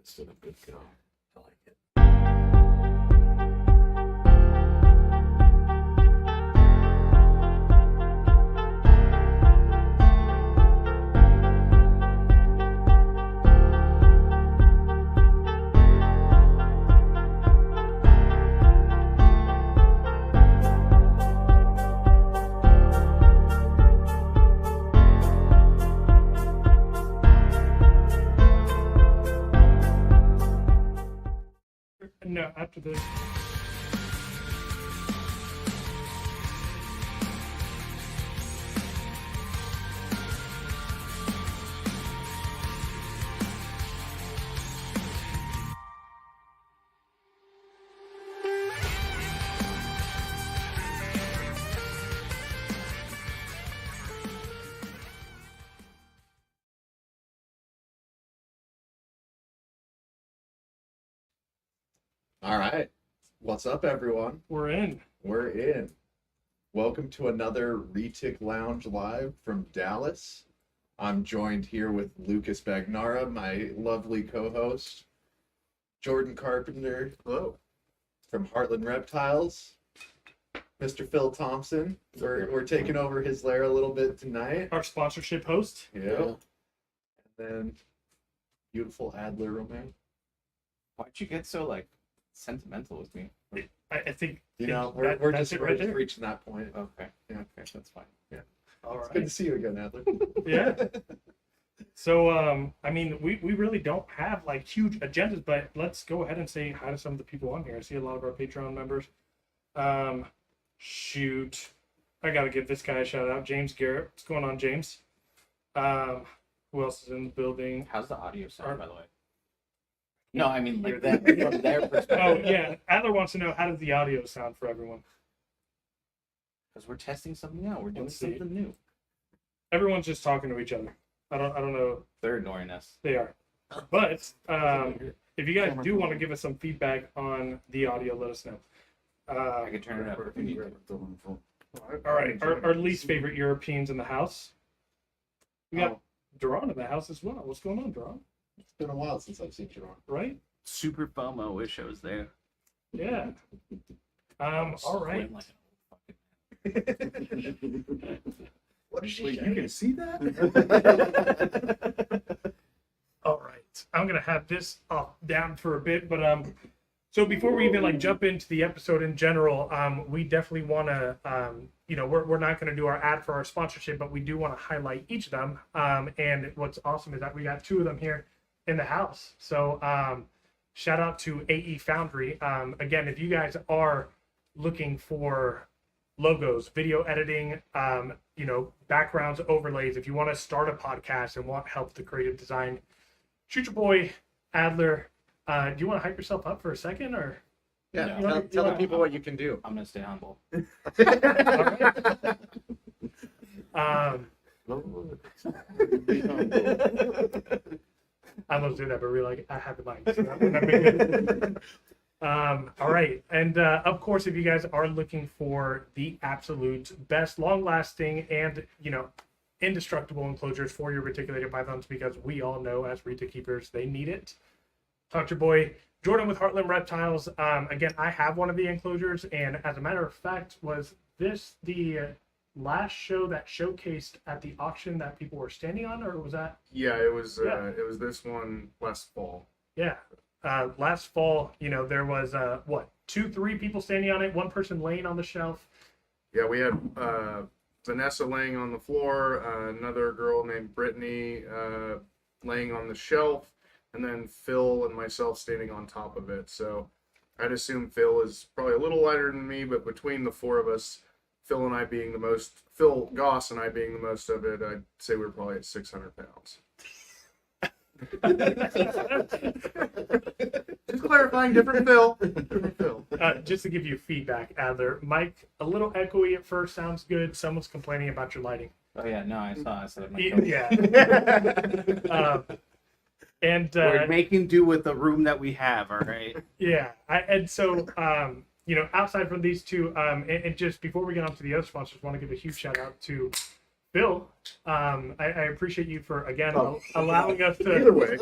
It's done a good go. I like it. No, after this. All right. What's up, everyone? We're in. We're in. Welcome to another Retic Lounge Live from Dallas. I'm joined here with Lucas Bagnara, my lovely co-host, Jordan Carpenter. Hello. From Heartland Reptiles, Mr. Phil Thompson. We're taking over his lair a little bit tonight. Our sponsorship host. Yeah. And then beautiful Adler Romero. Why'd you get so sentimental with me? I think we're that's just it right there. reaching that point. Okay. Yeah. Okay, that's fine. Yeah. All It's right. good to see you again, Adler. Yeah. So, we really don't have huge agendas, but let's go ahead and say hi to some of the people on here. I see a lot of our Patreon members. Shoot. I got to give this guy a shout out. James Garrett. What's going on, James? Who else is in the building? How's the audio sound, Or- by the way? No, I mean You're that from their Oh, perspective. yeah. Adler wants to know, how does the audio sound for everyone? Because we're testing something out. We're doing Let's see. something new. Everyone's just talking to each other. I don't know. They're ignoring us. They are. But if you guys do want to give us some feedback on the audio, let us know. I can turn it up if you need to. All right, our least favorite Europeans in the house. We got Duran in the house as well. What's going on, Duran? It's been a while since I've seen you on. Right? Super FOMO. Wish I was there. Yeah. All right. What is she? Wait, you can see that? All right. I'm gonna have this down for a bit, but so before we even jump into the episode in general, we definitely want to we're not going to do our ad for our sponsorship, but we do want to highlight each of them. And what's awesome is that we got two of them here in the house. So shout out to AE Foundry. Again, if you guys are looking for logos, video editing, backgrounds, overlays, if you want to start a podcast and want help with the creative design, shoot your boy Adler. Do you want to hype yourself up for a second, or? Yeah, No. tell the people what you can do. I'm gonna stay humble. I almost did that, but really, I have the mic. So that wouldn't have been good. All right, and of course, if you guys are looking for the absolute best, long-lasting, and indestructible enclosures for your reticulated pythons, because we all know as Retic keepers they need it. Talk to your boy Jordan with Heartland Reptiles. Again, I have one of the enclosures, and as a matter of fact, was this the last show that showcased at the auction that people were standing on, or was that? Yeah, it was. Yeah. It was this one last fall. Yeah, last fall, there was 2-3 people standing on it, one person laying on the shelf. Yeah, we had Vanessa laying on the floor, another girl named Brittany laying on the shelf, and then Phil and myself standing on top of it. So I'd assume Phil is probably a little lighter than me, but between the four of us, Phil Goss and I being the most of it, I'd say we're probably at 600 pounds. Just clarifying, different Phil. Different Phil. Just to give you feedback, Adler, Mike, a little echoey at first, sounds good. Someone's complaining about your lighting. Oh yeah, no, I saw it. Yeah. And We're making do with the room that we have, all right? yeah, outside from these two, and just before we get on to the other sponsors, want to give a huge shout out to Phil. I appreciate you for again allowing us to Either way.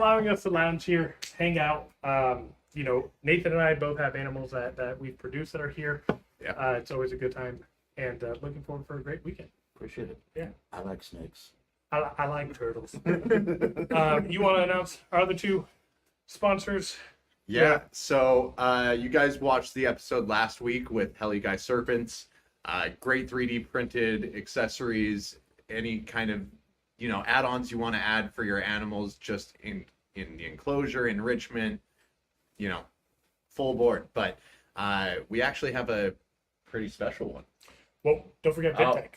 allowing us to lounge here, hang out. Nathan and I both have animals that we've produced that are here. Yeah. It's always a good time, and looking forward for a great weekend. Appreciate it. Yeah. I like snakes. I like turtles. You want to announce our other two sponsors? Yeah. So you guys watched the episode last week with Heli Guy Serpents. Great 3D printed accessories, any kind of add-ons you want to add for your animals, just in the enclosure, enrichment, full board. But we actually have a pretty special one. Well, don't forget Oh. Retic.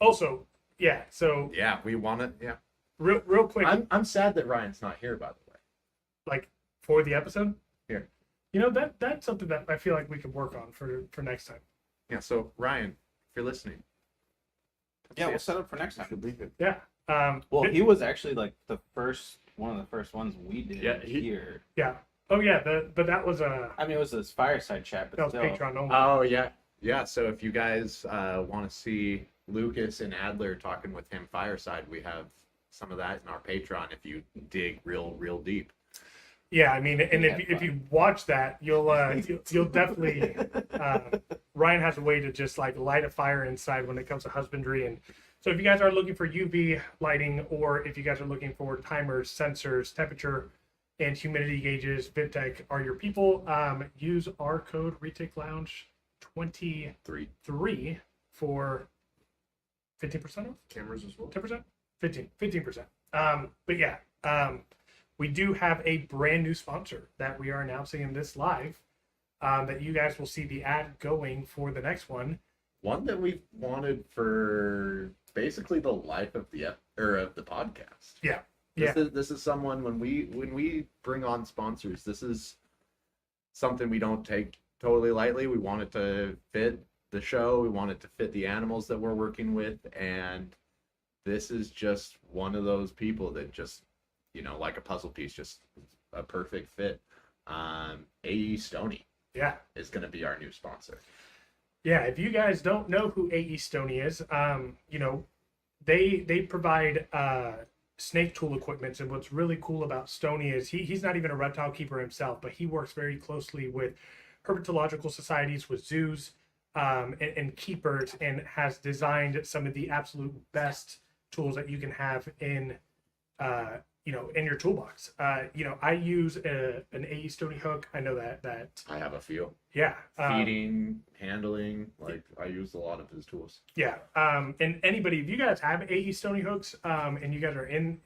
Also, yeah. So Yeah, we want it. Yeah. real quick, I'm sad that Ryan's not here, by the way. like for the episode. Here. That's something that I feel like we could work on for next time. Yeah. So Ryan, if you're listening, Yeah, we'll set up for next time. Should be good. Yeah. Well, it- he was actually like one of the first ones we did Yeah, here. yeah. Oh yeah. But that was I mean, it was this fireside chat, but that was still. Patreon only. Oh yeah, yeah. So if you guys want to see Lucas and Adler talking with him fireside, we have some of that in our Patreon. If you dig real deep. Yeah, I mean, and Yeah, if you watch that, you'll definitely. Ryan has a way to just like light a fire inside when it comes to husbandry, and so if you guys are looking for UV lighting, or if you guys are looking for timers, sensors, temperature, and humidity gauges, VidTech are your people. Use our code Retic Lounge 23 for 15% off. Cameras as well. 10%? 15%. But yeah, we do have a brand new sponsor that we are announcing in this live, that you guys will see the ad going for the next one. One that we've wanted for basically the life of the of the podcast. Yeah. This is someone when we bring on sponsors, this is something we don't take totally lightly. We want it to fit the show. We want it to fit the animals that we're working with, and this is just one of those people that just, like a puzzle piece, just a perfect fit. AE Stoney Yeah. is going to be our new sponsor. Yeah, if you guys don't know who AE Stoney is, they provide snake tool equipment, and what's really cool about Stoney is he's not even a reptile keeper himself, but he works very closely with herpetological societies, with zoos, and keepers, and has designed some of the absolute best tools that you can have in in your toolbox. I use an AE Stoney hook. I know that I have a few. yeah. Feeding, handling, I use a lot of his tools. Yeah. And anybody, if you guys have AE Stoney hooks, and you guys are in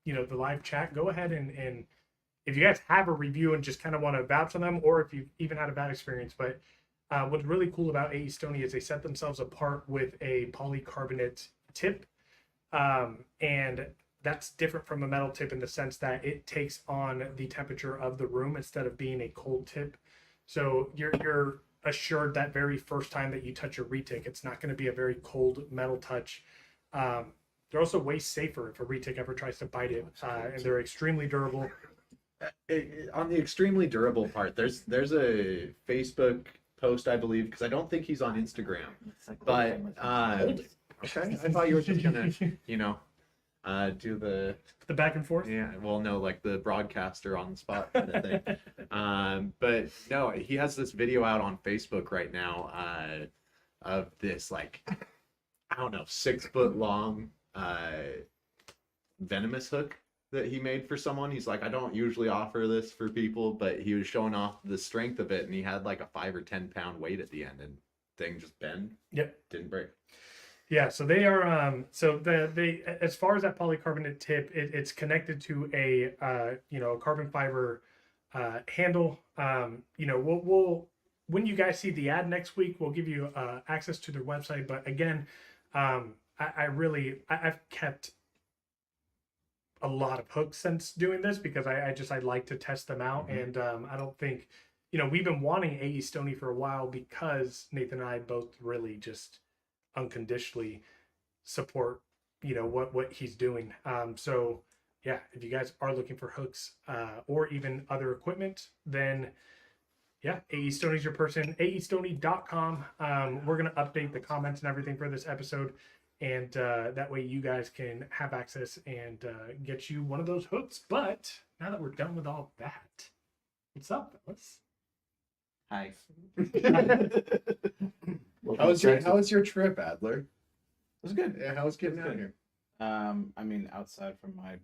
the live chat, go ahead and if you guys have a review and just kind of want to vouch on them, or if you've even had a bad experience. But what's really cool about AE Stoney is they set themselves apart with a polycarbonate tip, and that's different from a metal tip in the sense that it takes on the temperature of the room instead of being a cold tip. So you're assured that very first time that you touch your Retic, it's not going to be a very cold metal touch. They're also way safer if a Retic ever tries to bite it, and they're extremely durable. On the extremely durable part, there's a Facebook post, I believe, because I don't think he's on Instagram. But okay, I thought you were just gonna, do the back and forth. yeah. Well, no, like the broadcaster on the spot kind of thing. But no, he has this video out on Facebook right now of this I don't know, 6 foot long venomous hook that he made for someone. He's like, I don't usually offer this for people, but he was showing off the strength of it, and he had like a 5 or 10 pound weight at the end, and thing just bent. Yep. Didn't break. Yeah, so they are they as far as that polycarbonate tip, it's connected to a carbon fiber handle. We'll when you guys see the ad next week, we'll give you access to their website. But again, I've kept a lot of hooks since doing this because I like to test them out, and I don't think we've been wanting AE Stoney for a while because Nathan and I both really just unconditionally support what he's doing. So yeah, if you guys are looking for hooks or even other equipment, then yeah, AE Stoney's your person. AEStoney.com. We're gonna update the comments and everything for this episode, and that way you guys can have access and get you one of those hooks. But now that we're done with all that, what's up, fellas? Hi. How was your trip, Adler? It was good. Yeah, how was getting out Good. here? I mean, outside from my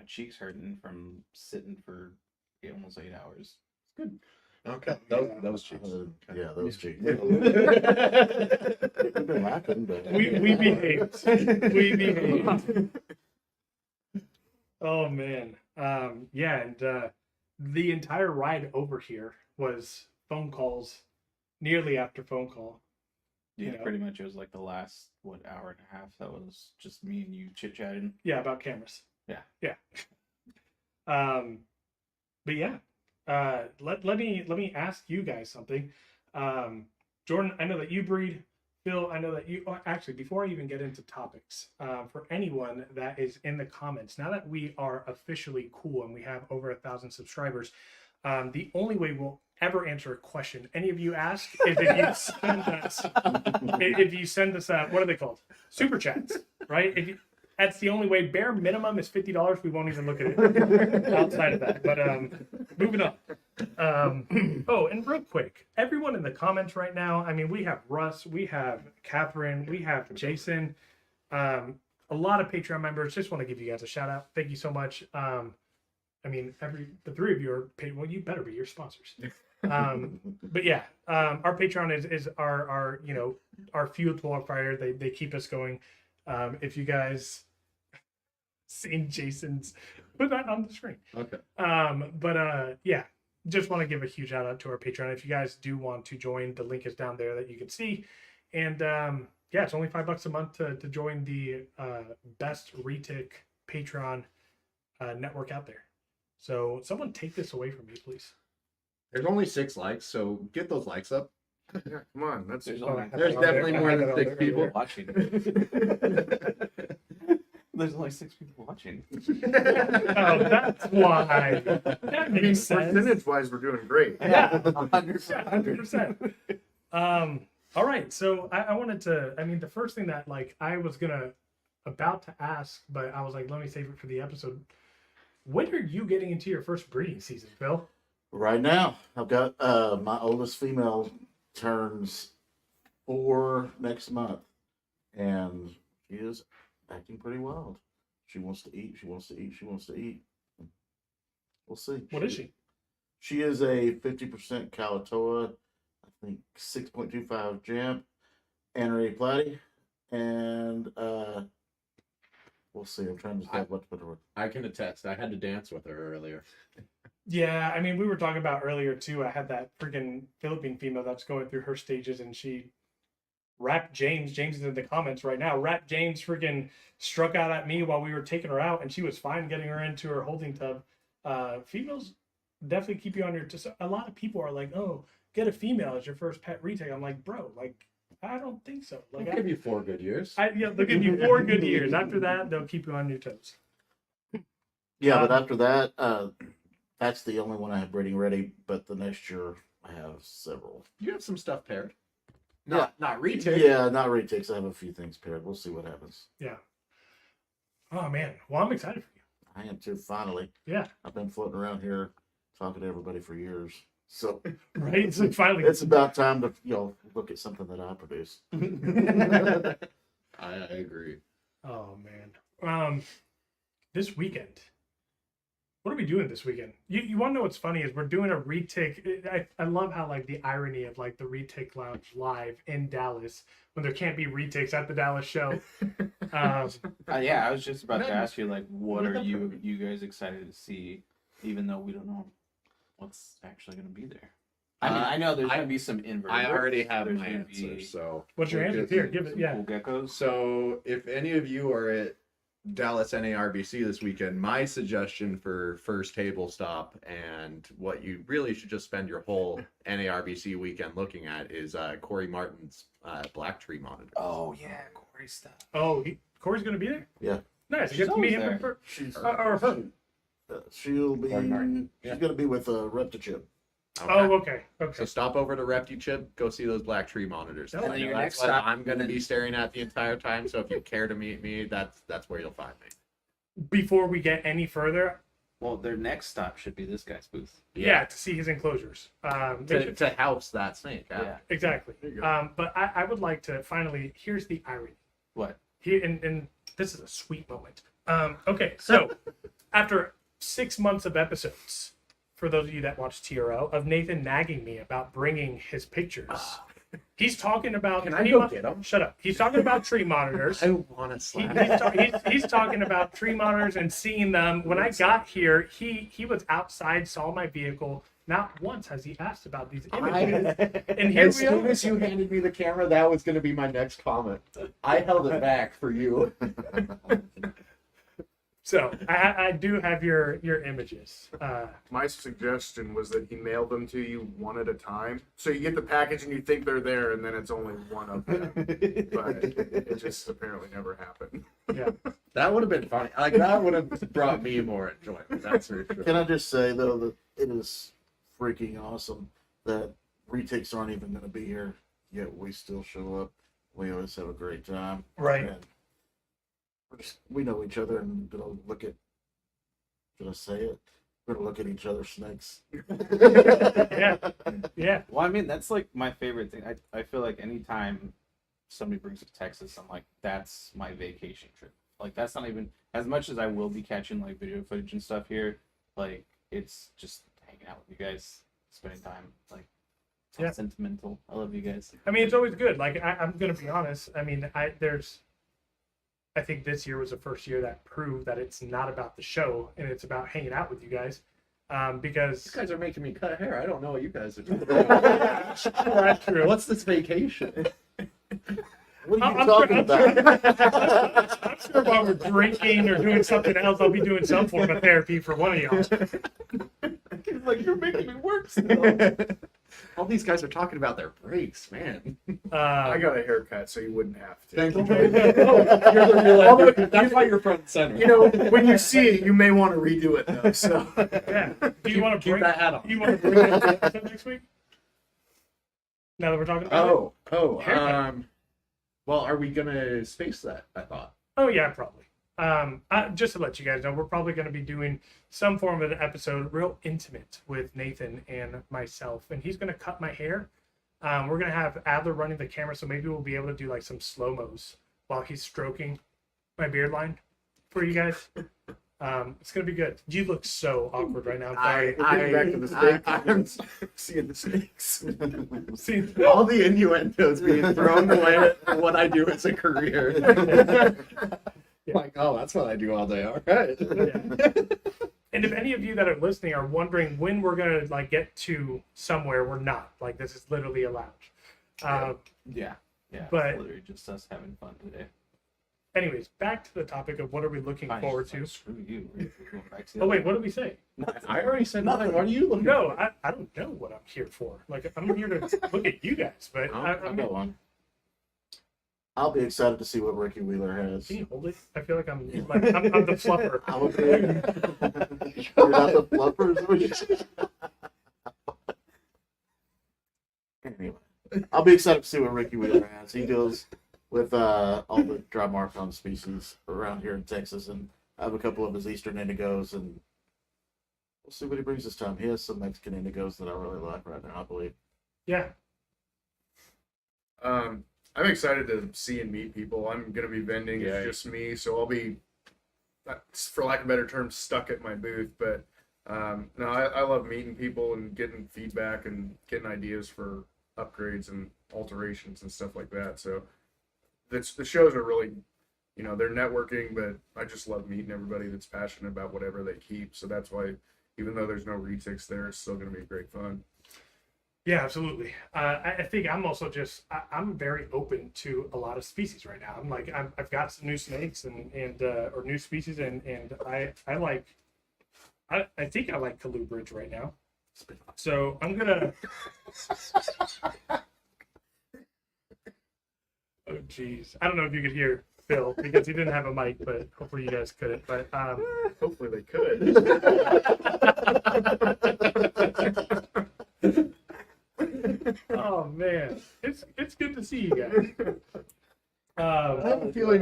cheeks hurting from sitting for almost 8 hours. Okay, those cheeks. Yeah, those cheeks. Yeah. We've been laughing, but We behaved. We behaved. Oh man. Yeah, and the entire ride over here was phone calls, nearly after phone call. Yeah, You know. pretty much. It was like the last hour and a half. That was just me and you chit chatting. Yeah, about cameras. Yeah. Yeah. But yeah. Let me ask you guys something. Jordan, I know that you breed. Phil, I know that you actually, before I even get into topics, for anyone that is in the comments, now that we are officially cool and we have over 1,000 subscribers, the only way we'll ever answer a question any of you ask is if you send us what are they called? Super chats, right? That's the only way. Bare minimum is $50. We won't even look at it outside of that. But moving on. Oh, and real quick, everyone in the comments right now. I mean, we have Russ, we have Catherine, we have Jason, a lot of Patreon members. Just want to give you guys a shout out. Thank you so much. I mean, the three of you are paid. Well, you better be your sponsors. But yeah, our Patreon is our our fuel to our fire. They keep us going. If you guys seen Jason's, put that on the screen. Okay. But yeah, just want to give a huge shout out to our Patreon. If you guys do want to join, the link is down there that you can see. And yeah, it's only $5 a month to join the best Retic Patreon network out there. So someone take this away from me, please. There's only 6 likes, so get those likes up. Yeah, come on. That's There's Oh, I only, have it There's on there. definitely I more have than it on 6 there people. earlier. watching. There's only 6 people watching. Oh, that's why. That I mean, makes sense. percentage-wise, we're doing great. Yeah, 100%. 100%. All right. So I wanted to, I mean, the first thing that like I was about to ask, but I was like, let me save it for the episode. When are you getting into your first breeding season, Phil? right now I've got my oldest female turns 4 next month, and she is acting pretty wild. She wants to eat. She wants to eat. She wants to eat. We'll see. What is she? She is a 50% Kalatoa, I think 6.25 Jamp, Annery Platy, and we'll see. I'm trying to decide what to put her with. I can attest. I had to dance with her earlier. Yeah, I mean, we were talking about earlier too. I had that freaking Philippine female that's going through her stages, and she rapped James. James is in the comments right now. Rapped James freaking struck out at me while we were taking her out, and she was fine getting her into her holding tub. Females definitely keep you on your. A lot of people are like, "Oh, get a female as your first pet retake." I'm like, bro, like, I don't think so. Like, I'll give you 4 good years. yeah, they'll give you 4 good years. After that, they'll keep you on your toes. Yeah, but after that, that's the only one I have breeding ready. But the next year I have several. You have some stuff paired. Yeah. Not retake. Yeah, not retakes. I have a few things paired. We'll see what happens. Yeah. Oh man. Well, I'm excited for you. I am too. Finally, Yeah. I've been floating around here talking to everybody for years. So Right. So finally, it's about time to look at something that I produce. I agree. oh man. This weekend. What are we doing this weekend? You want to know what's funny is we're doing a retic. I love how like the irony of like the Retic Lounge live in Dallas when there can't be retics at the Dallas show. Yeah, I was just about to ask you, like, what are you guys excited to see, even though we don't know what's actually going to be there? I mean, I know there's going to be some invertebrates. I already have There's my gonna answer. be So What's your We're answer? good. Here, give it. some Yeah. cool geckos. So if any of you are at Dallas NARBC this weekend, my suggestion for first table stop and what you really should just spend your whole NARBC weekend looking at is Corey Martin's Black Tree Monitor. Oh yeah, Corey stuff. Oh, Corey's gonna be there. Yeah. Nice. She's You get to meet always him there. for She's or her. she'll be. Martin. She's gonna be with Reptichip. Oh, okay. So Okay. stop over to Retic Chip, go see those black tree monitors. And then I your know next that's what stop- I'm going to and then- be staring at the entire time. So if you care to meet me, that's where you'll find me. Before we get any further, Well, their next stop should be this guy's booth. yeah, to see his enclosures. To house that snake. Yeah. Exactly. There you go. But I would like to finally. Here's the irony. What? Here, and this is a sweet moment. Okay, so after 6 months of episodes, for those of you that watch TRL, of Nathan nagging me about bringing his pictures, he's talking about. Can I go get 'em? Shut up. He's talking about tree monitors. I want to He, slap. he's talking about tree monitors and seeing them. When I got here, he was outside, saw my vehicle. Not once has he asked about these images. And here As we soon are. as you handed me the camera, that was going to be my next comment. I held it back for you. So I do have your images. My suggestion was that he mailed them to you one at a time. So you get the package and you think they're there, and then it's only one of them. But it just apparently never happened. Yeah. That would have been funny. Like that would have brought me more enjoyment. That's for sure. Can I just say though that it is freaking awesome that retics aren't even going to be here, yet we still show up. We always have a great time. Right. And we know each other and gonna look at. Should I say it? We're gonna look at each other's snakes. Yeah. Yeah. Well, I mean, that's like my favorite thing. I feel like anytime somebody brings up Texas, I'm like, that's my vacation trip. Like, that's not even as much as I will be catching like video footage and stuff here. Like, it's just hanging out with you guys, spending time. Like, it's all Yeah. sentimental. I love you guys. I mean, it's always good. Like I'm gonna be honest. I mean, I think this year was the first year that proved that it's not about the show and it's about hanging out with you guys. Because You guys are making me cut hair. I don't know what you guys are doing. that's true. What's this vacation? What are you I'm talking sure- about? I'm sure while we're drinking or doing something else, I'll be doing some form of therapy for one of y'all. Like, you're making me work still. All these guys are talking about their breaks, man. I got a haircut, so you wouldn't have to. Thank you. You're the real advocate. That's why you're front and center. You know, when you see it, you may want to redo it though. So Yeah. Do you want to keep bring that hat on. You want to bring that to the episode next week? Now that we're talking about it? Haircut. Well, are we gonna space that? I thought. Oh yeah, probably. Just to let you guys know, we're probably going to be doing some form of an episode, real intimate, with Nathan and myself, and he's going to cut my hair. We're going to have Adler running the camera, so maybe we'll be able to do like some slow mos while he's stroking my beard line for you guys. It's going to be good. You look so awkward right now. I'm sorry. back to the steak. I'm seeing the snakes. See, all the innuendos being thrown away at what I do as a career. Like, oh, that's what I do all day. All right. and if any of you that are listening are wondering when we're going to like get to somewhere, we're not. Like this is literally a lounge. Yeah. Yeah. But- It's literally just us having fun today. Anyways, back to the topic of what are we looking Fine, forward like, to. Screw you. We're going back to the Oh wait, other- what did we say? I already said nothing. What are you looking No, for? I don't know what I'm here for. Like I'm here to look at you guys, but I'll go on. I'll be excited to see what Ricky Wheeler has. can you hold it? I feel like I'm the fluffer. I will be. You're not the fluffers. Anyway, I'll be excited to see what Ricky Wheeler has. He deals with all the dry markon species around here in Texas, and I have a couple of his eastern indigos, and we'll see what he brings this time. He has some Mexican indigos that I really like right now, I believe. Yeah, I'm excited to see and meet people. I'm gonna be vending. Yeah. It's just me, so I'll be, for lack of a better term, stuck at my booth. But no, I love meeting people and getting feedback and getting ideas for upgrades and alterations and stuff like that. So the shows are really, you know, they're networking, but I just love meeting everybody that's passionate about whatever they keep. So that's why, even though there's no retics there, it's still gonna be great fun. yeah, absolutely. I think I'm also I'm very open to a lot of species right now. I'm like I've got some new snakes and or new species and I like I think I like colubrid right now. So I'm gonna. Oh geez, I don't know if you could hear Phil because he didn't have a mic, but hopefully you guys couldn't. But Hopefully they could.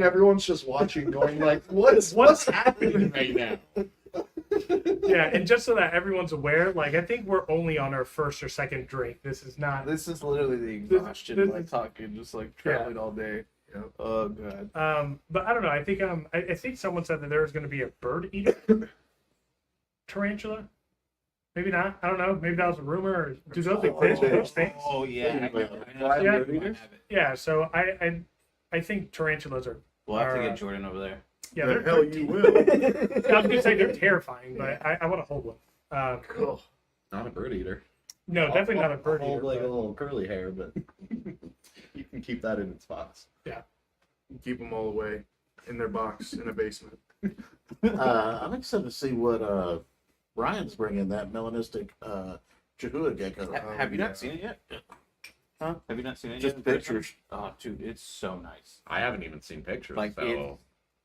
and everyone's just watching, going like, "What's happening right now?" Yeah, and just so that everyone's aware, like I think we're only on our first or second drink. This is not. This is literally the exhaustion, this like talking, just like traveling all day. Yep. Oh god. But I don't know. I think I think someone said that there was going to be a bird eater tarantula. Maybe not. I don't know. Maybe that was a rumor. Or do those exist? Those things? Oh yeah. Yeah. Yeah. So I think tarantulas are. We'll have to get Jordan over there. Yeah, The they're, hell you will. I was gonna say they're terrifying, but I want to hold one. Cool. Not a bird eater. No, definitely not a bird I'll hold eater. like but- a little curly hair, but you can keep that in its box. Keep them all away in their box in a basement. I'm excited to see what Brian's bringing, that melanistic Chihuahua gecko. Have you not seen it yet? Huh? Have you not seen it Just yet? pictures. Oh, dude, it's so nice. I haven't even seen pictures, Like, so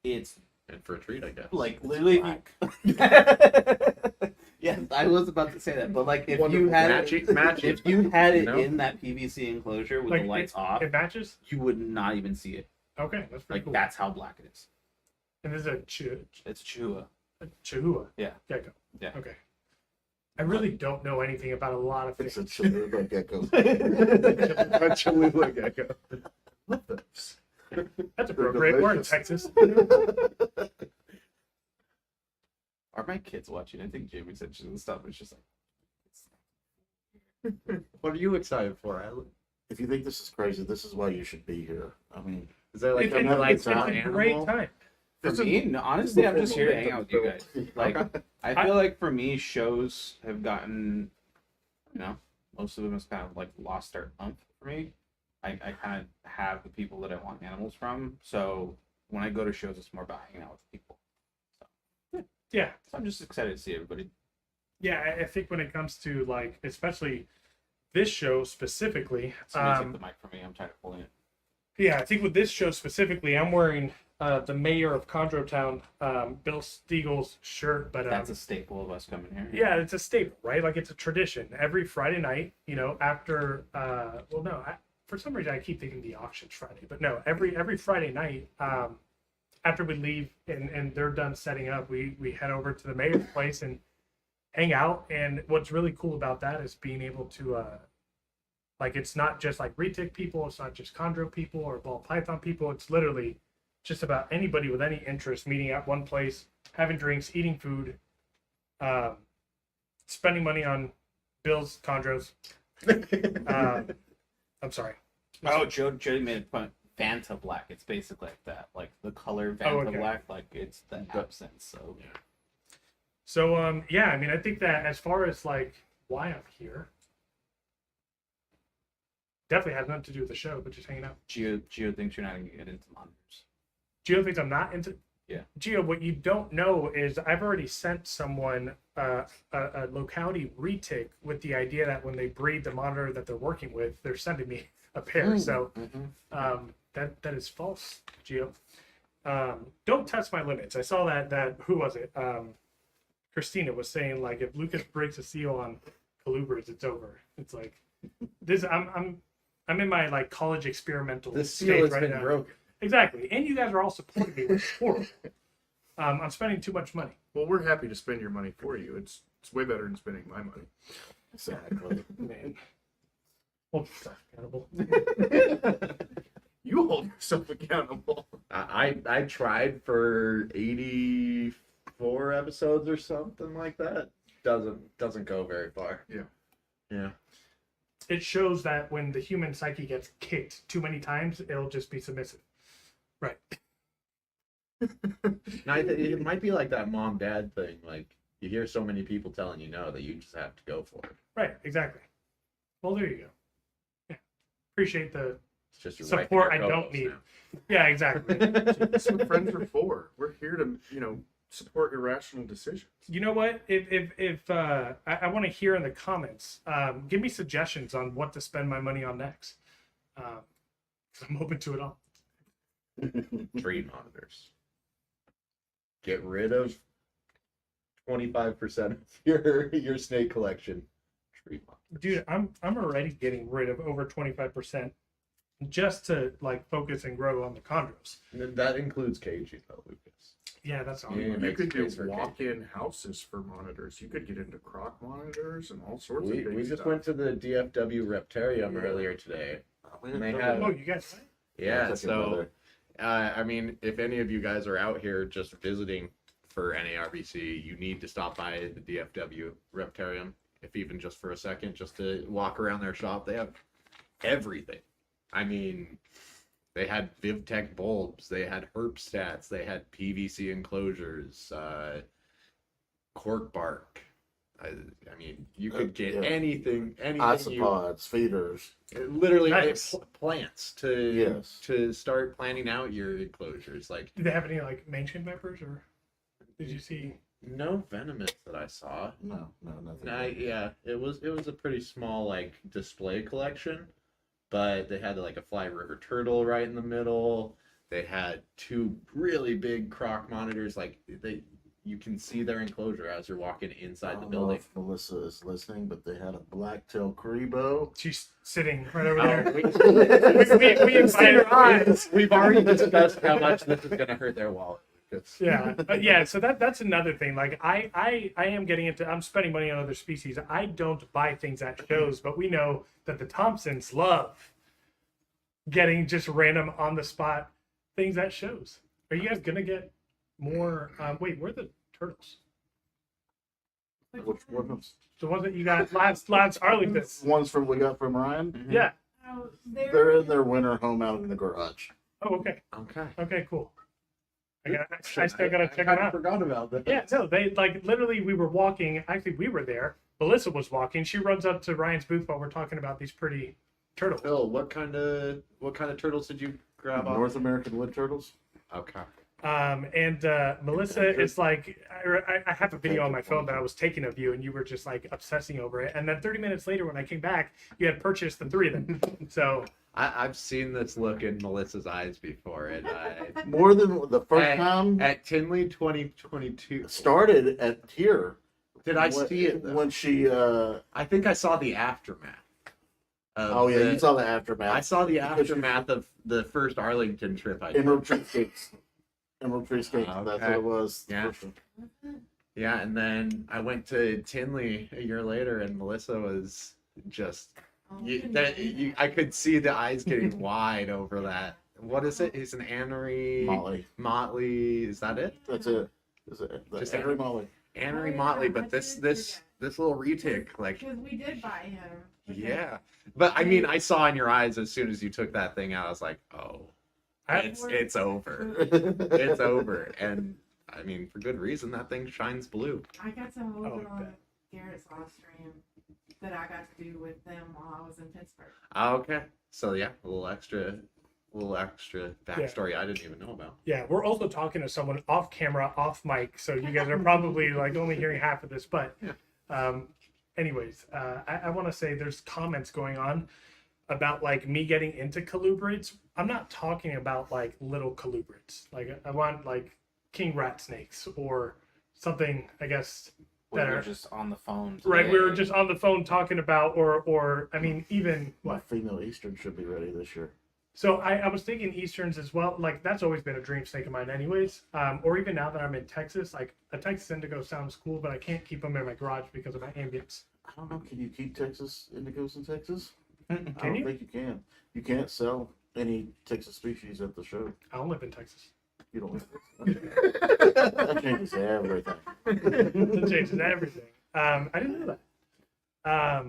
It's in for a treat, I guess. like literally. Yes, I was about to say that, but like if you had if you had it know? in that PVC enclosure with Like, the lights off, It matches. you would not even see it. Okay, that's pretty Like cool. that's how black it is. And this is It's Chihuahua. a Chihuahua. Yeah. Gecko. Yeah. Okay. I really don't know anything about a lot of It's things. a Chihuahua gecko. A Cholula gecko. That's appropriate. We're in delicious. Texas. Are my kids watching? I think Jamie said she's gonna stop. It's just like What are you excited for, Adler? If you think this is crazy, this is why you should be here. I mean, Is there like It's a like a great time. for It's a- me. No, honestly, I'm just here to hang out with you guys. Like Okay. I feel like for me, shows have gotten, most of them has kind of like lost their umph for me. I kind of have the people that I want animals from. So when I go to shows, it's more about hanging out with people. Yeah. So I'm just excited to see everybody. Yeah, I think when it comes to like, especially this show specifically, Somebody take the mic from me. I'm tired of pulling it. yeah, I think with this show specifically, I'm wearing the mayor of Chondrotown, Bill Stiegel's shirt, but That's a staple of us coming here. yeah, it's a staple, right? Like it's a tradition. Every Friday night, after for some reason I keep thinking the auction's Friday, but no, every Friday night, after we leave and they're done setting up, we head over to the mayor's place and hang out. And what's really cool about that is being able to like it's not just like retic people, it's not just chondro people or ball python people, it's literally just about anybody with any interest meeting at one place, having drinks, eating food, spending money on Bill's chondros. I'm sorry. Oh, Jody made a point. Vanta black. It's basically like that. Like the color Vanta okay. black. Like it's the absence. So So yeah, I mean, I think that as far as like why I'm here, definitely has nothing to do with the show, but just hanging out. Gio thinks you're not gonna get into monitors. Gio thinks I'm not into. Yeah. Gio, what you don't know is I've already sent someone a locality retic with the idea that when they breed the monitor that they're working with, they're sending me a pair. So that is false, Gio. Don't test my limits. I saw that who was it? Christina was saying like if Lucas breaks a seal on Calubras, it's over. It's like this. I'm in my like college experimental. The seal stage has right been now. broken. Exactly, and you guys are all supporting me, which is horrible. I'm spending too much money. Well, we're happy to spend your money for you. It's way better than spending my money. exactly. Man, hold yourself accountable. You hold yourself accountable. I tried for 84 episodes or something like that. Doesn't go very far. Yeah. It shows that when the human psyche gets kicked too many times, it'll just be submissive. Right. It might be like that mom-dad thing. Like you hear so many people telling you no that you just have to go for it. Right. Exactly. Well, there you go. Yeah. Appreciate the It's just your support wife and I your don't co-host need. now. Yeah. Exactly. That's what friends are for. We're here to, support irrational decisions. You know what? If I want to hear in the comments, give me suggestions on what to spend my money on next. 'Cause I'm open to it all. Tree monitors. Get rid of 25% of your snake collection. Tree monitors. Dude, I'm already getting rid of over 25% just to like focus and grow on the chondros. And that includes caging, though, Lucas. Yeah, that's all. Yeah. You Makes could do space for walk-in houses for monitors. You could get into croc monitors and all sorts of We big just stuff. went to the DFW Reptarium earlier today. And they have, Oh, you guys. yeah, so I mean, if any of you guys are out here just visiting for NARBC, you need to stop by the DFW Reptarium, if even just for a second, just to walk around their shop. They have everything. I mean, they had VivTech bulbs, they had herp stats, they had PVC enclosures, cork bark. I mean, you could get Yeah. anything you Isopods, feeders. literally Nice. plants to Yes. to start planning out your enclosures. Like, Do they have any like mainstream vipers, or did you see? no venomous that I saw. No, nothing. Yeah, it was a pretty small like display collection, but they had like a fly river turtle right in the middle. They had two really big croc monitors. Like you can see their enclosure as you're walking inside I the don't know building. if Melissa is listening, but they had a black-tailed Karibo. She's sitting right over Oh, there. we We invited her on. We've already discussed how much this is going to hurt their wallet. Yeah, yeah. So that's another thing. Like I am getting into. I'm spending money on other species. I don't buy things at shows, but we know that the Thompsons love getting just random on the spot things at shows. Are you guys gonna get more? Wait, where are the turtles? Which ones? The ones that you got last Arlington. Ones from we got from Ryan. Yeah. Oh, They're in their winter home out in the garage. Oh, okay. Okay. Okay, cool. I still gotta check them out. Forgot about that. Yeah, no, they like literally we were walking. Actually, we were there. Melissa was walking. She runs up to Ryan's booth while we're talking about these pretty turtles. Phil, what kind of turtles did you grab off? North American wood turtles. Okay. And Melissa is like, I have a video on my phone that I was taking of you, and you were just like obsessing over it. And then 30 minutes later, when I came back, you had purchased the 3 of them. So I've seen this look in Melissa's eyes before, and More than the first time. at Tinley 2022. Started at here. Did I when, see it? Though? when she? I think I saw the aftermath. of Oh yeah, the- you saw the aftermath. I saw the Because she- aftermath of the first Arlington trip I did. Emerald Tree Skates. Emerald Tree Skates. That's what Okay. it was. the Yeah. first one. Yeah, and then I went to Tinley a year later, and Melissa was just. I could see the eyes getting wide over that. What is it? It's an Anery Molly. Is that it? That's it. Is it? Just Just Henry Molly. Anery Oh, yeah, Motley, I but this did this see this little retic, like, Because we did buy him. because- yeah. But I mean, I saw in your eyes as soon as you took that thing out, I was like, oh, I, it's over. It's over. And I mean, for good reason, that thing shines blue. I got some Oh, over I on bet. Garrett's live stream that I got to do with them while I was in Pittsburgh. Okay. So yeah, a little extra backstory I didn't even know about. yeah, we're also talking to someone off camera, off mic, so you guys are probably like only hearing half of this. But, anyways, I want to say there's comments going on about like me getting into colubrids. I'm not talking about like little colubrids. Like I want like king rat snakes or something. I guess We that were are just on the phone. right. We were today. just on the phone talking about, or I mean, even My what? female Eastern should be ready this year. So I was thinking Easterns as well. Like that's always been a dream snake of mine, anyways. Or even now that I'm in Texas, like a Texas indigo sounds cool, but I can't keep them in my garage because of my ambience. I don't know. Can you keep Texas indigos in Texas? I Can don't you? think you can. You can't sell any Texas species at the show. I don't live in Texas. You don't. That changes everything. That changes everything. I didn't know that.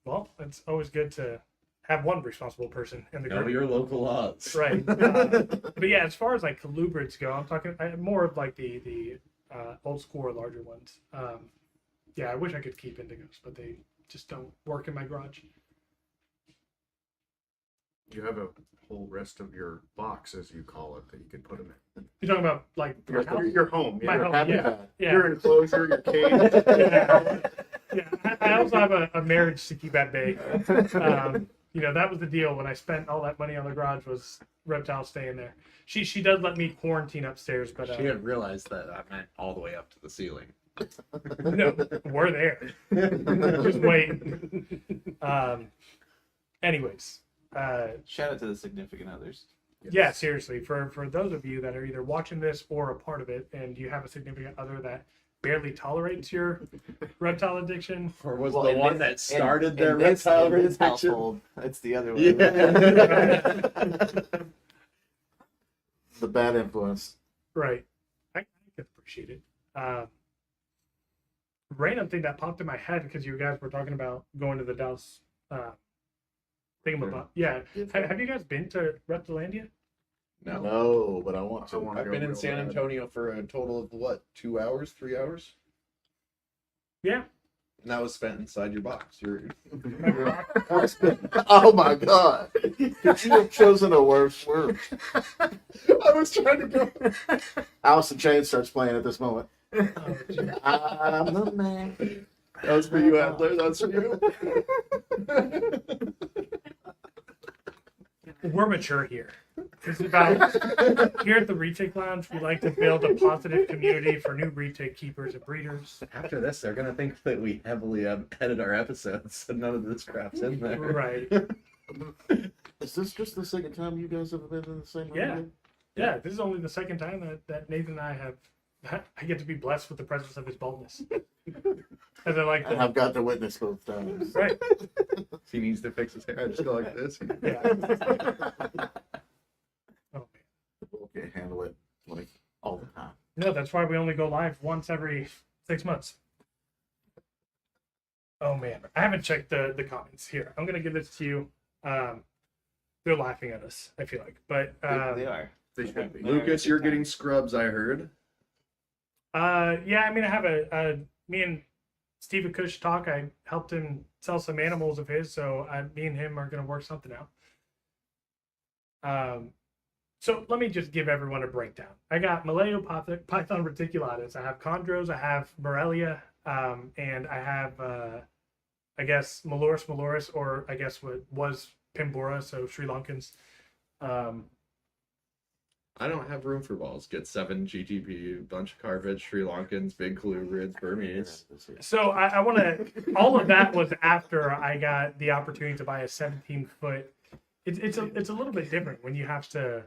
Well, it's always good to have one responsible person in the Know group. your local laws. Right. But yeah, as far as like colubrids go, I'm talking more of like the old school or larger ones. Yeah, I wish I could keep indigos, but they just don't work in my garage. You have a whole rest of your box, as you call it, that you could put them in. You're talking about like your house? Your home. My Yeah. home, Habitat. Yeah. Your enclosure, your cage. Yeah, I also have a marriage to keep at bay. You know, that was the deal when I spent all that money on the garage was reptile staying there. She does let me quarantine upstairs, but She had realized that I meant all the way up to the ceiling. no, we're there. Just wait. Anyways, Shout out to the significant others. Yeah, seriously, for those of you that are either watching this or a part of it, and you have a significant other that barely tolerates your reptile addiction, Or was Well, the in one this- that started in their this reptile addiction? household, it's the other way. Yeah. The bad influence. right? I can appreciate it. Random thing that popped in my head because you guys were talking about going to the Dallas thingamabob. Yeah, have you guys been to Reptilandia? No. No, but I want I to. wanna I've go been in real San bad. Antonio for a total of what, 2 hours, 3 hours? Yeah. And that was spent inside your box. Oh my god. Could you have chosen a worse word? I was trying to go. Alice in Chains starts playing at this moment. Oh, geez. I'm the man. That was for you, Adler. That was for you. We're mature here. This is about here at the Retic Lounge. We like to build a positive community for new Retic keepers and breeders. After this, they're gonna think that we heavily edit our episodes, and none of this crap's in there. Right. Is this just the second time you guys have been in the same room? Yeah. again? Yeah, this is only the second time that Nathan and I have. I get to be blessed with the presence of his baldness. As I like And to. I've got to witness both times. Right. If he needs to fix his hair, I just go like this. Yeah. Oh, People can't handle it like all the time. no, that's why we only go live once every 6 months. Oh man, I haven't checked the comments here. I'm gonna give this to you. They're laughing at us. I feel like, but They are. They should be. Lucas, you're getting scrubs, I heard. yeah. I mean, I have me and Steve Akush talk. I helped him sell some animals of his, so me and him are gonna work something out. So let me just give everyone a breakdown. I got Malayo Python reticulatus. I have chondros. I have Morelia, and I have I guess Meloris, or I guess what was Pimbora, so Sri Lankans. I don't have room for balls. Get 7 GTP, bunch of carpets, Sri Lankans, big colubrids, Burmese. So I want to. All of that was after I got the opportunity to buy a 17-foot. It's a little bit different when you have to,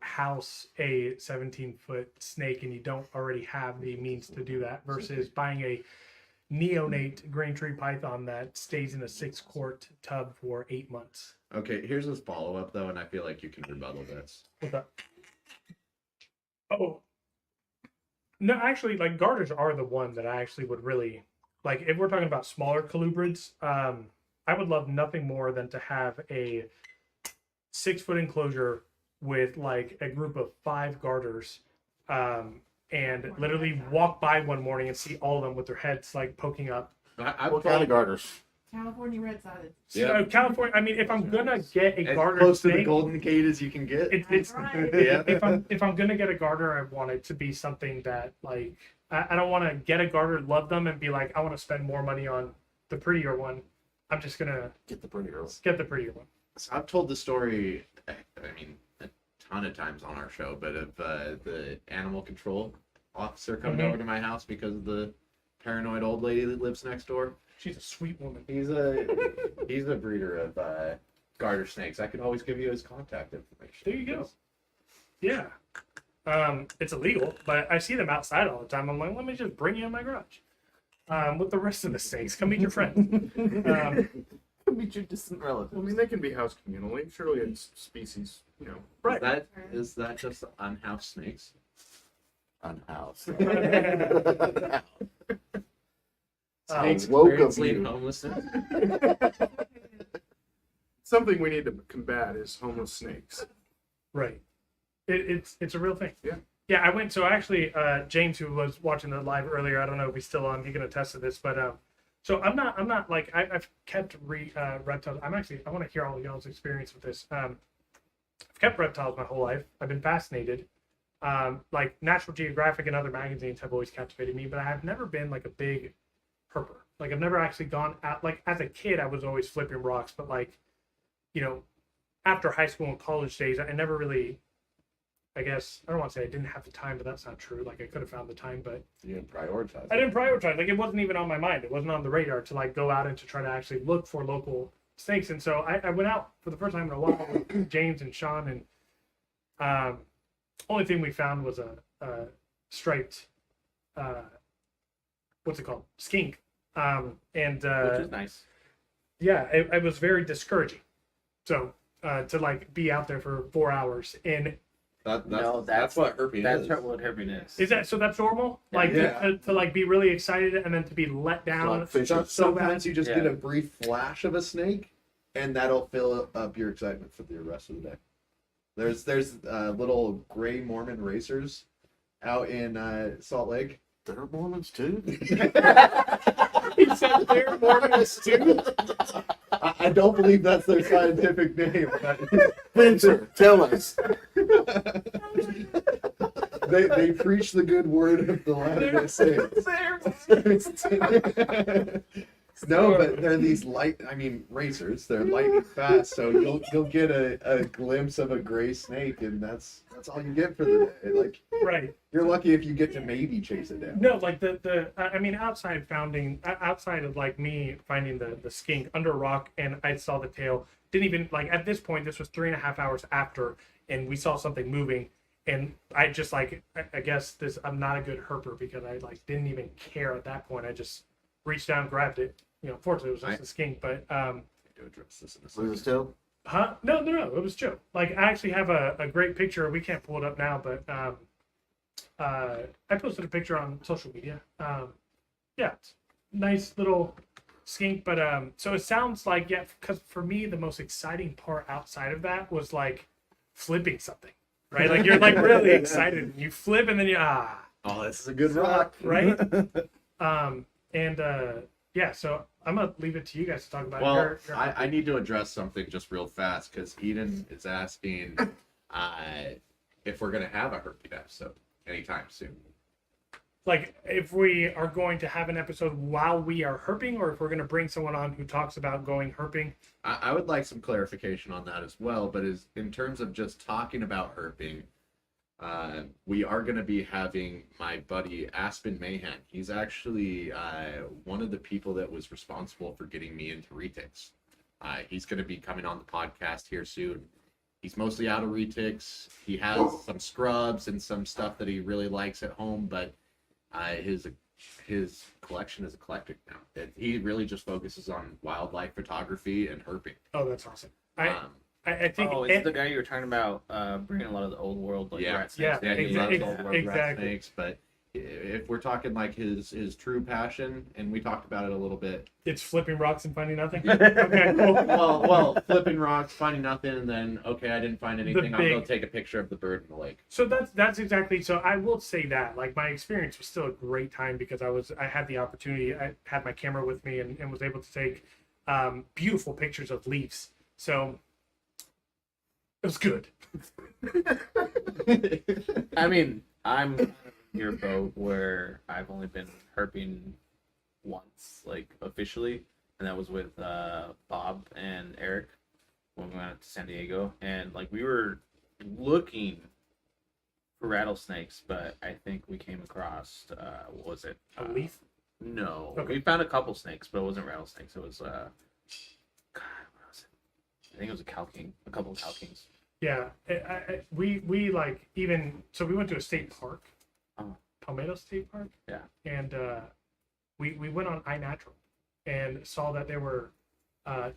house a 17-foot snake and you don't already have the means to do that versus buying a neonate green tree python that stays in a 6-quart tub for 8 months. Okay, here's this follow-up, though, and I feel like you can rebuttal this. What's up? Oh. No, actually, like, garters are the one that I actually would really, like, if we're talking about smaller colubrids, I would love nothing more than to have a 6-foot enclosure with, like, a group of 5 garters, and literally walk by one morning and see all of them with their heads, like, poking up. I've What kind of garters? California red-sided. So, California, I mean, if I'm gonna get a as garter close to the snake, Golden Gate as you can get. it's That's right. Yeah. if I'm gonna get a garter, I want it to be something that, like, I don't want to get a garter, love them, and be like, I want to spend more money on the prettier one. I'm just gonna Get the pretty girls. get the prettier one. So I've told the story, I mean, a ton of times on our show, but of the animal control officer coming Mhm. over to my house because of the paranoid old lady that lives next door. She's a sweet woman. He's a breeder of garter snakes. I could always give you his contact information. There you go. Yeah. It's illegal, but I see them outside all the time. I'm like, let me just bring you in my garage. With the rest of the snakes, come meet your friend. Meet your distant relatives. I mean, they can be housed communally. Surely it's species, Right. Is that just unhoused snakes? Unhoused. Snakes woke of experiencing you. homelessness? Something we need to combat is homeless snakes. Right. It's a real thing. Yeah. Yeah, I went. So actually, James, who was watching the live earlier, I don't know if he's still on. He can attest to this, but so I'm not like I've kept reptiles. I want to hear all of y'all's experience with this. I've kept reptiles my whole life. I've been fascinated. Like National Geographic and other magazines have always captivated me, but I have never been like a big herper. Like I've never actually gone out. Like as a kid, I was always flipping rocks, but like, after high school and college days, I never really. I guess I don't want to say I didn't have the time, but that's not true. Like I could have found the time, but You didn't prioritize. I didn't prioritize. Like it wasn't even on my mind. It wasn't on the radar to like go out and to try to actually look for local snakes, and so I went out for the first time in a while with James and Sean, and only thing we found was a striped, what's it called, skink, and Which is nice. yeah, it was very discouraging. So to like be out there for 4 hours, and That's what herping is. That's what herping is. is that so? That's normal. Like Yeah. to like be really excited and then to be let down. Like fish. Sometimes you just Yeah. get a brief flash of a snake, and that'll fill up your excitement for the rest of the day. There's little gray Mormon racers out in Salt Lake. They're Mormons too. He said they're Mormons too. I don't believe that's their scientific name. But Spencer, tell us. they preach the good word of the Latter-day Saints. No, but they're these racers. They're lightning fast, so you'll get a glimpse of a gray snake, and that's all you get for the day. Like, Right. you're lucky if you get to maybe chase it down. No, like outside of like me finding the skink under a rock, and I saw the tail. Didn't even like at this point. This was 3.5 hours after, and we saw something moving, and I just like I guess this. I'm not a good herper because I like didn't even care at that point. I just reached down, grabbed it. You know, fortunately it was just a skink, but To address this in a Was second. it still? huh? No, it was Joe. Like I actually have a great picture. We can't pull it up now, but I posted a picture on social media. Yeah, it's nice little skink, but so it sounds like because for me the most exciting part outside of that was like flipping something, right? Like you're like really excited and you flip and then you Oh, this is a good rock. right? Yeah, so I'm gonna leave it to you guys to talk about Well, your I need to address something just real fast because Eden is asking if we're gonna have a herping episode anytime soon. like if we are going to have an episode while we are herping, or if we're going to bring someone on who talks about going herping. I would like some clarification on that as well, but in terms of just talking about herping, we are going to be having my buddy Aspen Mahan. He's actually one of the people that was responsible for getting me into retics. He's going to be coming on the podcast here soon. He's mostly out of retics. He has some scrubs and some stuff that he really likes at home, but his collection is eclectic now. He really just focuses on wildlife photography and herping. Oh, that's awesome. I think Oh, it's the guy you were talking about bringing a lot of the old world like rat snakes. Yeah, he loves exactly. old world rat snakes, but if we're talking like his true passion, and we talked about it a little bit. it's flipping rocks and finding nothing. Okay, cool. well, flipping rocks, finding nothing, and then okay, I didn't find anything. I'll go take a picture of the bird in the lake. So that's exactly. So I will say that like my experience was still a great time because I had the opportunity. I had my camera with me and was able to take beautiful pictures of leaves. So it was good. I mean, I'm in your boat where I've only been herping once, like officially, and that was with Bob and Eric when we went to San Diego, and like we were looking for rattlesnakes, but I think we came across what was it? A leaf. No, Okay. we found a couple snakes, but it wasn't rattlesnakes. It was God, what was it? I think it was a couple of cow kings. Yeah, we like even so we went to a state park, Oh. Palmetto State Park. Yeah. And we went on iNatural and saw that there were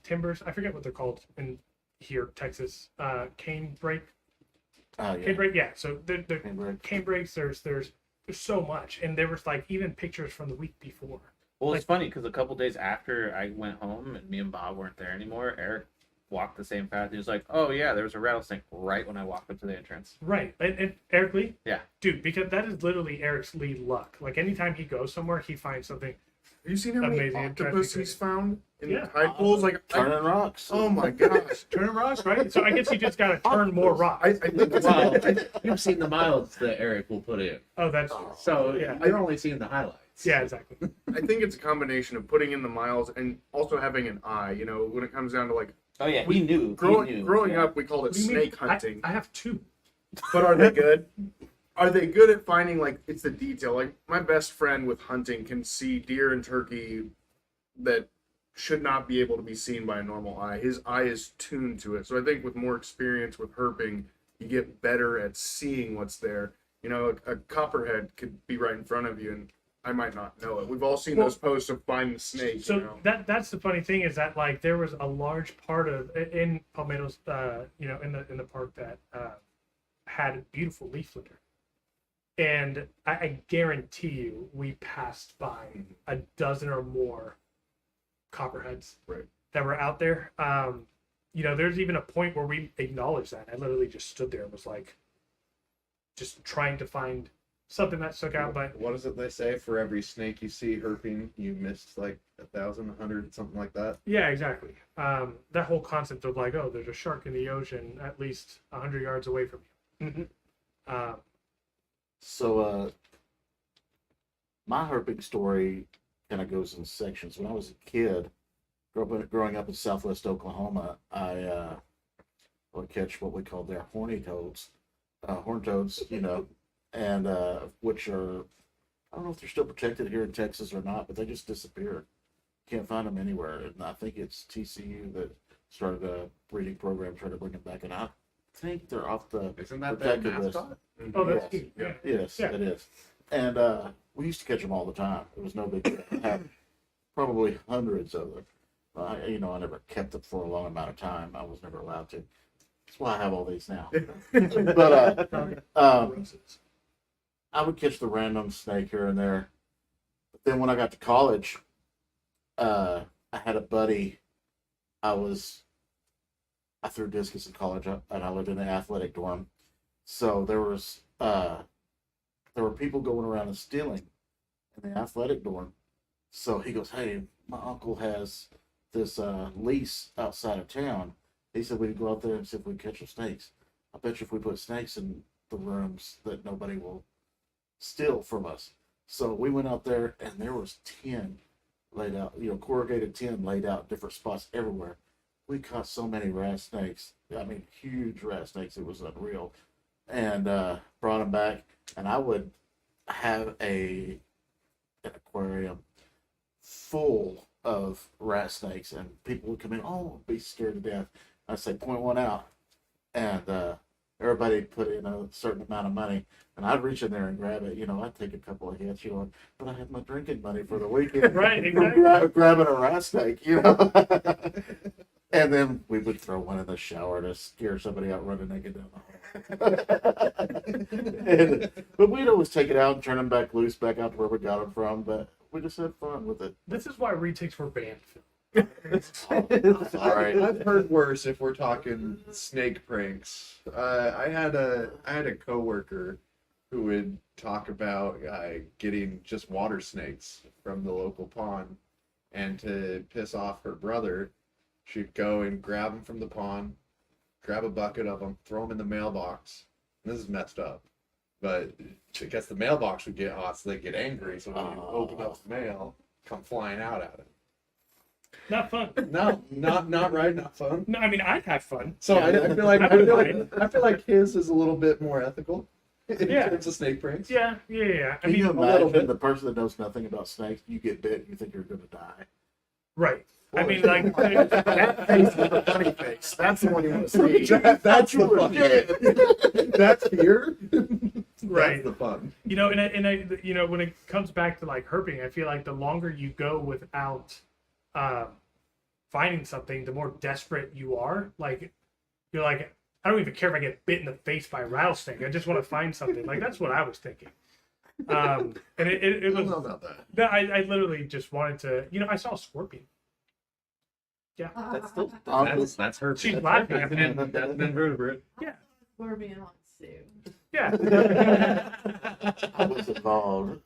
timbers. I forget what they're called in here, Texas. Cane brake. Oh Cane yeah. brake. Yeah. So the Cane brake. cane brakes. There's so much, and there was like even pictures from the week before. Well, it's funny because a couple days after I went home and me and Bob weren't there anymore, Eric walked the same path. He was like, "Oh yeah, there was a rattlesnake right when I walked up to the entrance." Right. And Eric Lee. Yeah. Dude, because that is literally Eric's Lee luck. Like anytime he goes somewhere, he finds something. Have you seen how many Amazing. octopus he's found in Yeah. tide pools? Like, Turning rocks. oh my gosh! Turning rocks, right? So I guess you just gotta turn more rocks. I think it's Well, you've seen the miles that Eric will put in, Oh, that's so Yeah. you're only seeing the highlights. yeah, exactly. I think it's a combination of putting in the miles and also having an eye. You know, when it comes down to like Oh yeah, he knew. growing yeah. up, we called it What do you mean? snake hunting. I have two. But are they good? Are they good at finding like it's the detail? Like my best friend with hunting can see deer and turkey that should not be able to be seen by a normal eye. His eye is tuned to it. So I think with more experience with herping, you get better at seeing what's there. You know, a copperhead could be right in front of you, and I might not know it. We've all seen those posts of find the snake. So you know? that's the funny thing is that like there was a large part of in Palmetto's, you know, in the park that had beautiful leaf litter, and I guarantee you we passed by a dozen or more copperheads Right. that were out there. You know, there's even a point where we acknowledged that. I literally just stood there and was like, just trying to find something that stuck out. But What is it they say? For every snake you see herping, you missed like 1,000, 100, something like that. yeah, exactly. That whole concept of like, oh, there's a shark in the ocean at least 100 yards away from you. So, my herping story kind of goes in sections. When I was a kid, growing up in Southwest Oklahoma, I would catch what we called their horny toads, horned toads, you know, and which are, I don't know if they're still protected here in Texas or not, but they just disappeared. Can't find them anywhere, and I think it's TCU that started a breeding program trying to bring them back, and I think they're off the Isn't that their protected list. mascot? Oh, that's Yes. cute. Yeah. Yes, Yeah. it is. And we used to catch them all the time. It was no big deal. I had probably hundreds of them. I never kept them for a long amount of time. I was never allowed to. That's why I have all these now. But I would catch the random snake here and there. But then when I got to college, I had a buddy. I threw discus in college, and I lived in the athletic dorm. So there were people going around and stealing in the athletic dorm. So he goes, "Hey, my uncle has this lease outside of town." He said we could go out there and see if we can catch some snakes. I bet you if we put snakes in the rooms that nobody will steal from us. So we went out there and there was 10 laid out, corrugated tin laid out in different spots everywhere. We caught so many rat snakes. I mean, huge rat snakes. It was unreal. And brought them back. And I would have an aquarium full of rat snakes, and people would come in, be scared to death. I'd say, point one out. And everybody put in a certain amount of money, and I'd reach in there and grab it. I'd take a couple of hits, but I had my drinking money for the weekend. Right, from exactly. grabbing a rat snake, And then we would throw one in the shower to scare somebody out running naked down the hall. But we'd always take it out and turn them back loose, back out to where we got them from. But we just had fun with it. This is why retics were banned. Sorry. I've heard worse if we're talking snake pranks. I had a coworker who would talk about getting just water snakes from the local pond, and to piss off her brother, she'd go and grab them from the pond, grab a bucket of them, throw them in the mailbox. And this is messed up, but I guess the mailbox would get hot, so they get angry. So when you open up the mail, come flying out at it. Not fun. No, not right, not fun. No, I mean I'd have fun. So I feel like I I feel like his is a little bit more ethical in Yeah. terms of snake pranks. Yeah. I Can mean, you little bit. imagine the person that knows nothing about snakes? You get bit, you think you're going to die. right. I mean, like That face with a funny face. That's the one you want to see. That's the fun. That's fear. right. That's the fun. And when it comes back to like herping, I feel like the longer you go without finding something, the more desperate you are. Like you're like, I don't even care if I get bit in the face by a rattlesnake. I just want to find something. Like that's what I was thinking. And it I don't was. know about that. No, I literally just wanted to. I saw a scorpion. That's still That's her. She's laughing. That's an invertebrate. Scorpion on Sue. Yeah. I was involved.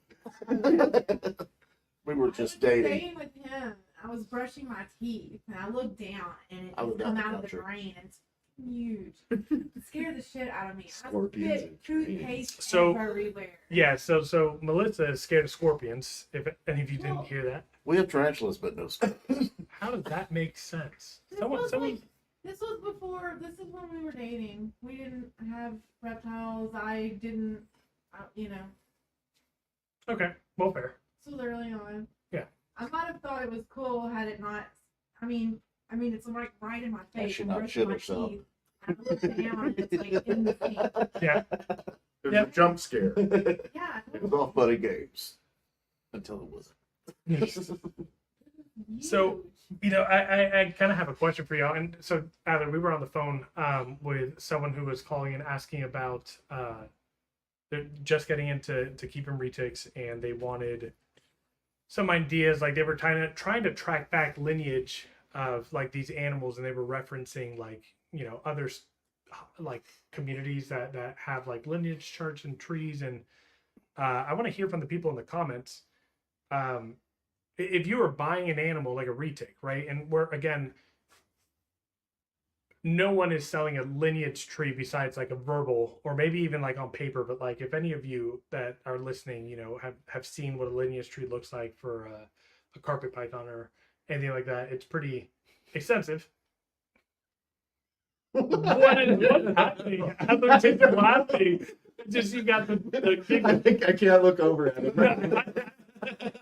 We were just I was dating. staying with him. I was brushing my teeth, and I looked down, and it I lived just out come in the out of the country. drain. It's huge. It scared the shit out of me. Scorpions I and spit toothpaste So- everywhere. Yeah. So Melissa is scared of scorpions. If any of you didn't hear that, We have tarantulas, but no snakes. how does that make sense? This Someone. was before. This is when we were dating. We didn't have reptiles. I didn't. Okay. Well, fair. This was early on. Yeah. I might have thought it was cool had it not. I mean, it's right in my face. should I'm not brushing shit my herself. teeth. I look down, it's like in the sink. Yeah. There's Yep. a jump scare. Yeah. It was all funny games until it wasn't. So, I kind of have a question for y'all. And so, Adler, we were on the phone with someone who was calling and asking about they're just getting into keeping retics, and they wanted some ideas. Like they were trying to track back lineage of like these animals, and they were referencing like other like communities that have like lineage charts and trees. And I want to hear from the people in the comments. If you were buying an animal like a retic, right? And we're again, no one is selling a lineage tree besides like a verbal or maybe even like on paper. But like, if any of you that are listening, have seen what a lineage tree looks like for a carpet python or anything like that, it's pretty extensive. What is happening? Adler takes a laughing. Just you got the I think I can't look over at it. Right?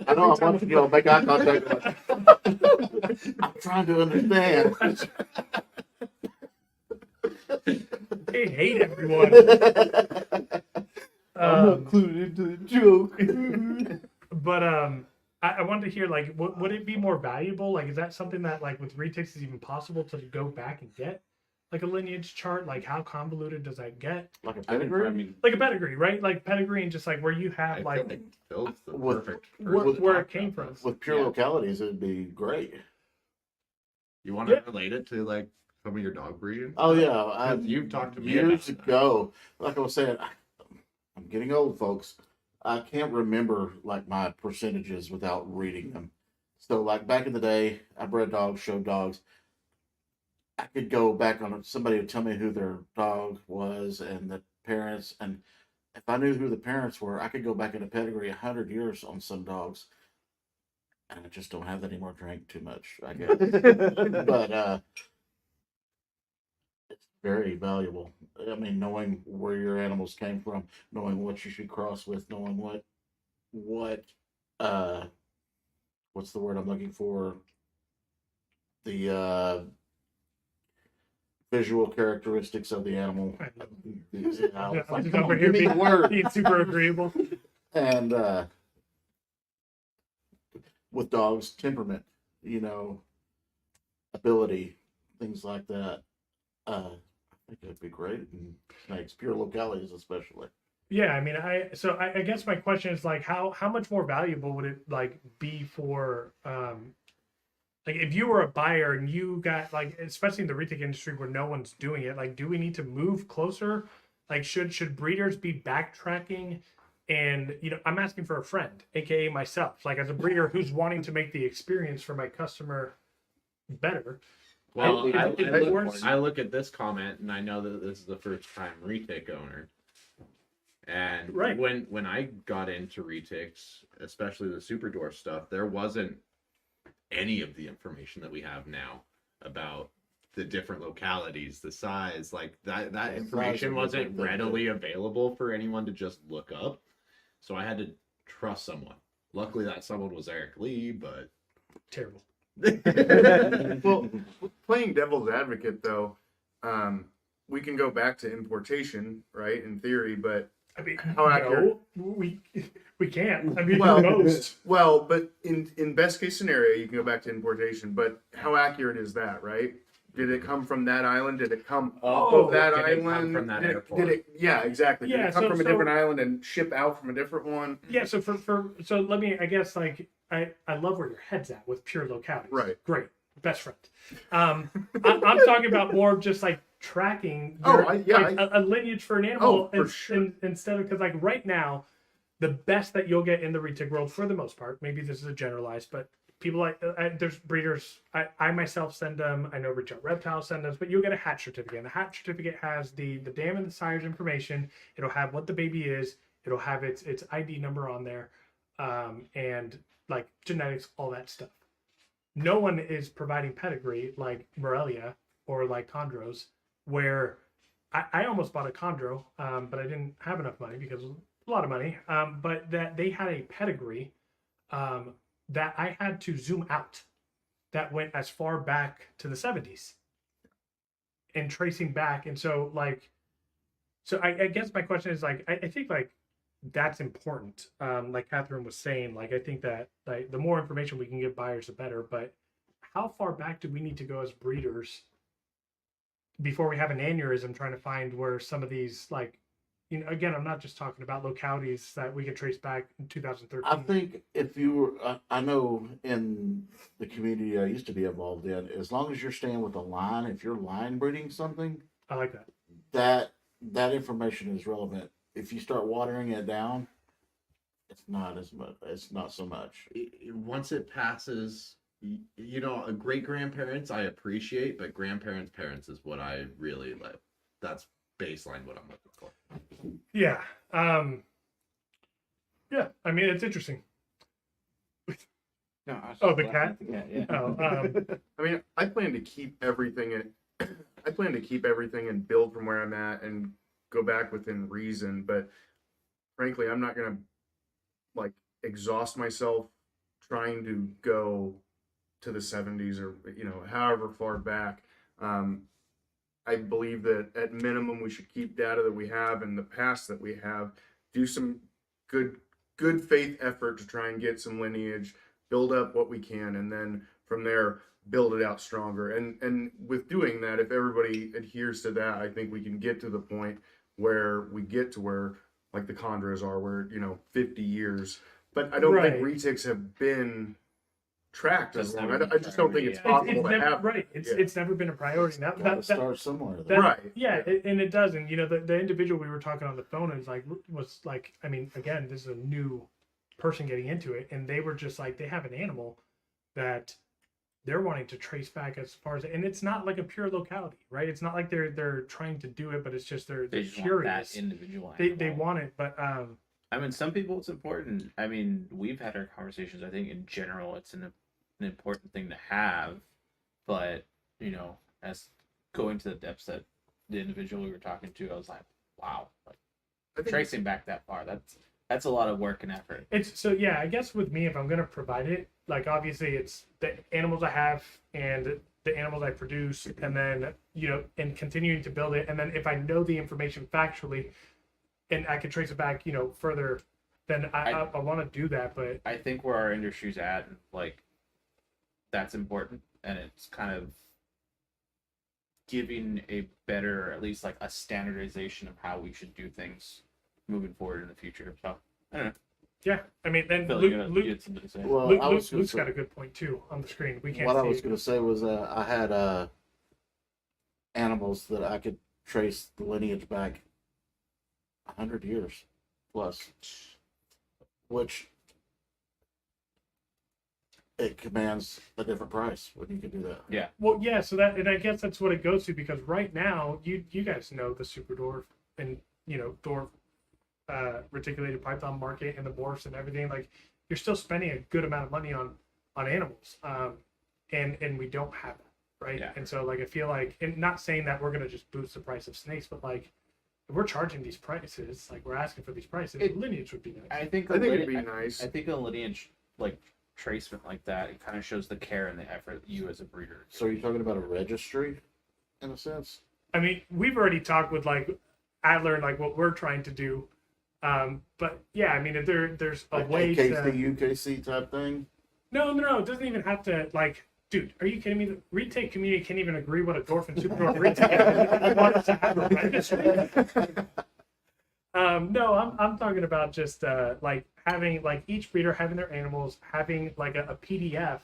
I know I want you to make eye contact. I'm trying to understand. They hate everyone. included into the joke. But I wanted to hear like, would it be more valuable? Like, is that something that like with retics is even possible to go back and get like a lineage chart? Like, how convoluted does that get? Like a I pedigree? mean, Like a pedigree, right? Like pedigree and just like where you I have feel like like Phil's the With- perfect where, person to where talk it came about from. this. With pure Yeah. localities, it'd be great. You want to Yeah. relate it to like some of your dog breeding? Oh yeah, You've talked to me years about that. ago. Like I was saying, I'm getting old, folks. I can't remember like my percentages without reading them. So like back in the day, I bred dogs, showed dogs. I could go back on somebody would tell me who their dog was and the parents, and if I knew who the parents were, I could go back in a pedigree 100 years on some dogs. And I just don't have that anymore. Drank too much, I guess. But it's very valuable. I mean, knowing where your animals came from, knowing what you should cross with, knowing what what's the word I'm looking for? The visual characteristics of the animal. I know. Yeah, Yeah, it's like, I'm come over on, here give me the being, word. being super agreeable. And with dogs, temperament, ability, things like that. I think it'd be great in snakes, pure localities especially. Yeah, I mean, I guess my question is like, how much more valuable would it like be for like if you were a buyer and you got like, especially in the retic industry where no one's doing it, like, do we need to move closer? Like, should breeders be backtracking? And I'm asking for a friend, aka myself, like as a breeder who's wanting to make the experience for my customer better. Well, Is I look at this comment and I know that this is the first time retic owner. And Right. when I got into retics, especially the super dwarf stuff, there wasn't any of the information that we have now about the different localities, the size, like that size information of wasn't the- readily available for anyone to just look up. So I had to trust someone. Luckily that someone was Eric Lee, but Terrible. Well, playing devil's advocate though, we can go back to importation, right? In theory, but I mean, How accurate? no, we can't. I mean, Well, most. but in best case scenario, you can go back to importation. But how accurate is that, right? Did it come from that island? Did it come off Oh, of that did it come island? from that did, airport? did it? Yeah, exactly. Did Yeah, it come so- from a so- different island and ship out from a different one? Yeah, so so let me, I guess, like I love where your head's at with pure localities. Right. Great, best friend. I'm talking about more of just like tracking Oh, a lineage for an animal Oh, for sure. instead of, because like right now, the best that you'll get in the retic world for the most part, maybe this is a generalized, but people like there's breeders. I myself send them. I know Richard Reptiles send us, but you'll get a hatch certificate. And the hatch certificate has the dam and the sire's information. It'll have what the baby is. It'll have its ID number on there, and like genetics, all that stuff. No one is providing pedigree like Morelia or like Chondros, where I almost bought a Chondro, but I didn't have enough money because it was a lot of money. But that they had a pedigree that I had to zoom out that went as far back to the 70s and tracing back. And so like, so I guess my question is like, I think like that's important. Like Catherine was saying, like, I think that like the more information we can give buyers, the better, but how far back do we need to go as breeders before we have an aneurysm trying to find where some of these like, you know, again, I'm not just talking about localities that we can trace back in 2013. I think if you were, I know in the community I used to be involved in, as long as you're staying with a line, if you're line breeding something, I like that. that information is relevant. If you start watering it down, it's not as much. It's not so much. Once it passes, you know, great grandparents I appreciate, but grandparents' parents is what I really like. That's baseline what I'm looking for. Yeah. Yeah. I mean, it's interesting. No, I was Oh, just the laughing cat? at the cat, yeah. Oh, I mean, I plan to keep everything in. I plan to keep everything and build from where I'm at and go back within reason. But frankly, I'm not gonna like exhaust myself trying to go to the 70s or however far back. I believe that at minimum we should keep data that we have in the past that we have, do some good faith effort to try and get some lineage, build up what we can, and then from there build it out stronger. And with doing that, if everybody adheres to that, I think we can get to the point where we get to where like the chondros are, where 50 years. But I don't think Right. retics have been tracked as That's long. never I been just don't think priority, it's yeah. possible it's to never, have. right. It's Yeah. it's never been a priority. Gotta start somewhere. that- Right. Yeah, and it does. And the individual we were talking on the phone is like was like, I mean, again, this is a new person getting into it, and they were just like, they have an animal that they're wanting to trace back as far as, and it's not like a pure locality, right? It's not like they're trying to do it, but it's just they're They just want curious. that individual They animal. want it, but I mean, some people it's important. I mean, we've had our conversations. I think in general, it's an important thing to have, but as going to the depths that the individual we were talking to, I was like, wow, like I think tracing back that far, that's a lot of work and effort. it's so yeah. I guess with me, if I'm gonna provide it, like obviously it's the animals I have and the animals I produce, and then and continuing to build it, and then if I know the information factually, and I can trace it back, further, then I want to do that. But I think where our industry's at, like, that's important, and it's kind of giving a better, at least like a standardization of how we should do things moving forward in the future. So I don't know. yeah, I mean, then Phil, you Luke, had something to say. Well, Luke, I was gonna Luke's say, got a good point too on the screen. We can't what I see was it. going to say was I had animals that I could trace the lineage back 100 years plus, which it commands a different price when you can do that. Well, yeah, so that, and I guess that's what it goes to, because right now you guys know the super dwarf and dwarf reticulated python market and the morphs and everything. Like, you're still spending a good amount of money on animals, and we don't have that, right? Yeah. And so like I feel like, and not saying that we're gonna just boost the price of snakes, but like if we're charging these prices, like we're asking for these prices, lineage would be nice. I think it'd be nice. I think a lineage like tracement like that, it kind of shows the care and the effort you as a breeder. So are you talking about a registry in a sense? I mean, we've already talked with like Adler and like what we're trying to do. But yeah, I mean, if there's a Like way AKC, to UKC type thing? no, it doesn't even have to, like, dude, are you kidding me? The retake community can't even agree what a dwarf and super dwarf retake is. They want us to have a registry. No, I'm talking about just like having like each breeder having their animals, having like a PDF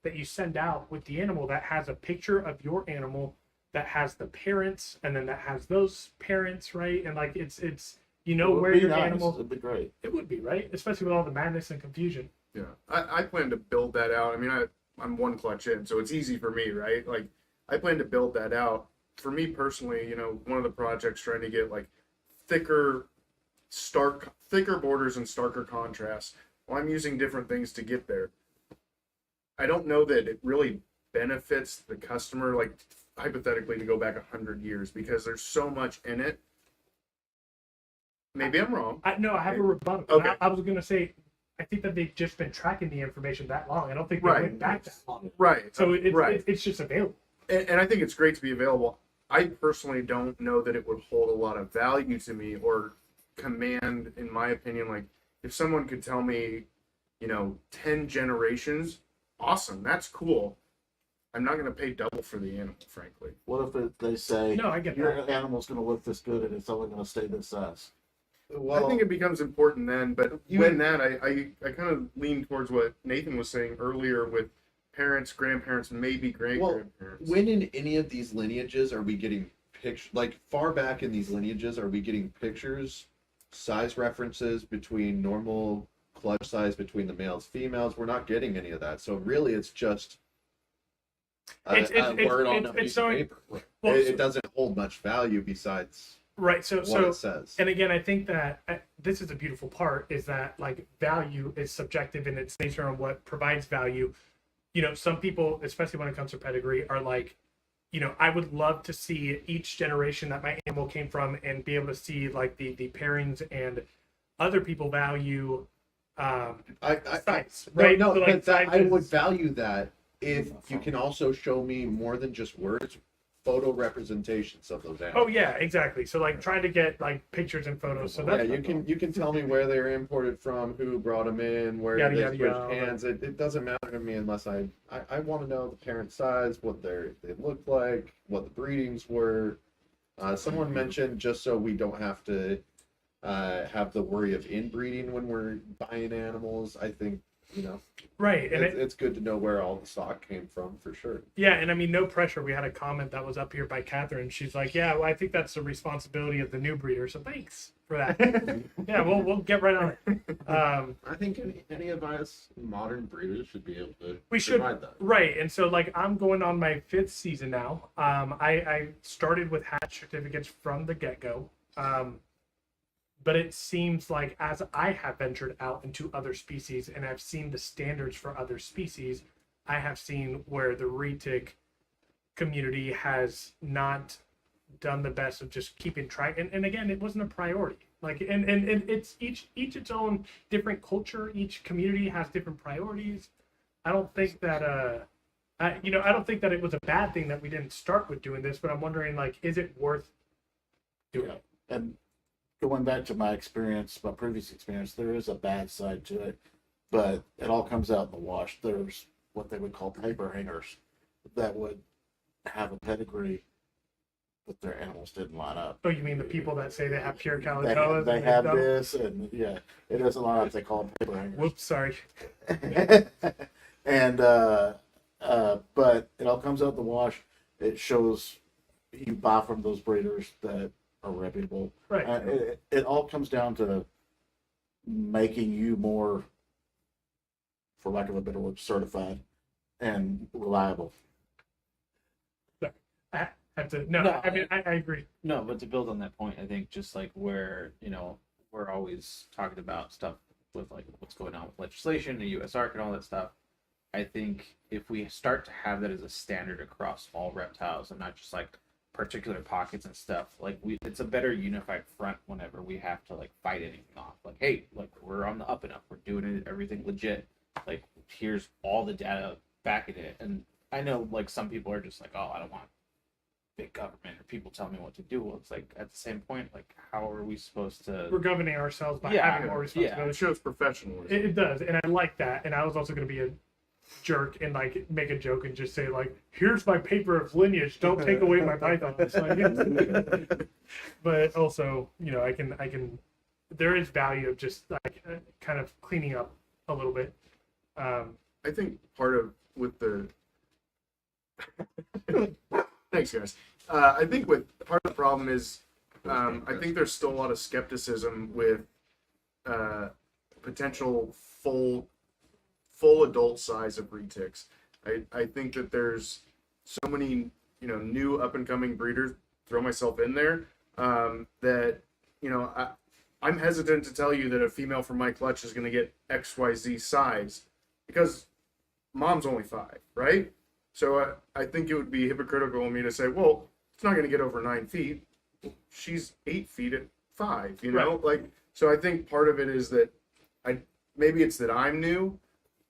that you send out with the animal that has a picture of your animal, that has the parents, and then that has those parents, right? And like it's It would where be your nice. animal, It'd be great. it would be, right? Especially with all the madness and confusion. Yeah, I plan to build that out. I mean, I'm one clutch in, so it's easy for me, right? Like, I plan to build that out. For me personally, one of the projects trying to get like thicker borders and starker contrast. Well, I'm using different things to get there. I don't know that it really benefits the customer, like hypothetically, to go back 100 years, because there's so much in it. Maybe I'm wrong. I have a rebuttal. Okay. I was gonna say, I think that they've just been tracking the information that long. I don't think they Right. went back that long. Right. So right. it's just available. And I think it's great to be available. I personally don't know that it would hold a lot of value to me or command, in my opinion, like if someone could tell me, 10 generations, awesome, that's cool. I'm not going to pay double for the animal, frankly. What if they say No, I get your that. animal's going to look this good and it's only going to stay this size? Well, I think it becomes important then, but even that, I kind of lean towards what Nathan was saying earlier with parents, grandparents, maybe great-grandparents. when in any of these lineages are we getting pictures? Like far back in these lineages, are we getting pictures, size references between normal clutch size between the males, females? We're not getting any of that. So really, it's just a word on a piece of paper. Well, It doesn't hold much value besides right. So what it says. and again, I think that this is a beautiful part is that like value is subjective in its nature on what provides value. Some people, especially when it comes to pedigree, are like, I would love to see each generation that my animal came from and be able to see like the pairings, and other people value size, right? No, So, but size I would is- value that if you can also show me more than just words, photo representations of those animals. Oh yeah, exactly. So like trying to get like pictures and photos. So Yeah, that's you can tell me where they were imported from, who brought them in, where Yada, they yada, switched yada. hands. It doesn't matter to me unless I want to know the parent size, what they looked like, what the breedings were. Someone mentioned just so we don't have to have the worry of inbreeding when we're buying animals. I think right. And it's good to know where all the stock came from for sure. yeah, and I mean, no pressure. We had a comment that was up here by Catherine. She's like, "Yeah, well, I think that's the responsibility of the new breeder." So thanks for that. Yeah, we'll get right on it. I think any of us modern breeders should be able to We should, provide that. right? And so like I'm going on my 5th season now. I started with hatch certificates from the get go. But it seems like as I have ventured out into other species and I've seen the standards for other species, I have seen where the Retic community has not done the best of just keeping track. And again, it wasn't a priority. Like, and it's each its own different culture. Each community has different priorities. I don't think that I don't think that it was a bad thing that we didn't start with doing this, but I'm wondering, like, is it worth doing it? And going back to my previous experience, there is a bad side to it, but it all comes out in the wash. There's what they would call paper hangers that would have a pedigree, but their animals didn't line up. Oh, you mean the people that say they have pure They, calicoas? they and have don't? this, and yeah, it doesn't line up. They call them paper hangers. Whoops, sorry. And but it all comes out the wash. It shows you buy from those breeders that are reputable. Right. It all comes down to making you more, for lack of a better word, certified and reliable. I have to. No, No, I mean, I agree. No, but to build on that point, I think just like where, we're always talking about stuff with like what's going on with legislation, the USARC and all that stuff. I think if we start to have that as a standard across all reptiles and not just like particular pockets and stuff, like it's a better unified front whenever we have to like fight anything off. Like, hey, like we're on the up and up, we're doing everything legit. Like, here's all the data backing it. And I know like some people are just like, oh, I don't want big government or people tell me what to do. Well, it's like at the same point, like how are we supposed to? We're governing ourselves by Yeah, having more It responsibility. shows professionalism. It does, and I like that. And I was also going to be a jerk and like make a joke and just say like, "Here's my paper of lineage. Don't take away my pythons." Like, but also, I can. There is value of just like kind of cleaning up a little bit. I think part of with the thanks guys. I think with part of the problem is I think there's still a lot of skepticism with potential full adult size of retics. I think that there's so many new up and coming breeders, throw myself in there, that I'm hesitant to tell you that a female from my clutch is going to get XYZ size because mom's only 5, right? So I think it would be hypocritical of me to say, well, it's not going to get over 9 feet. She's 8 feet at 5, Right. Like, so I think part of it is that maybe it's that I'm new,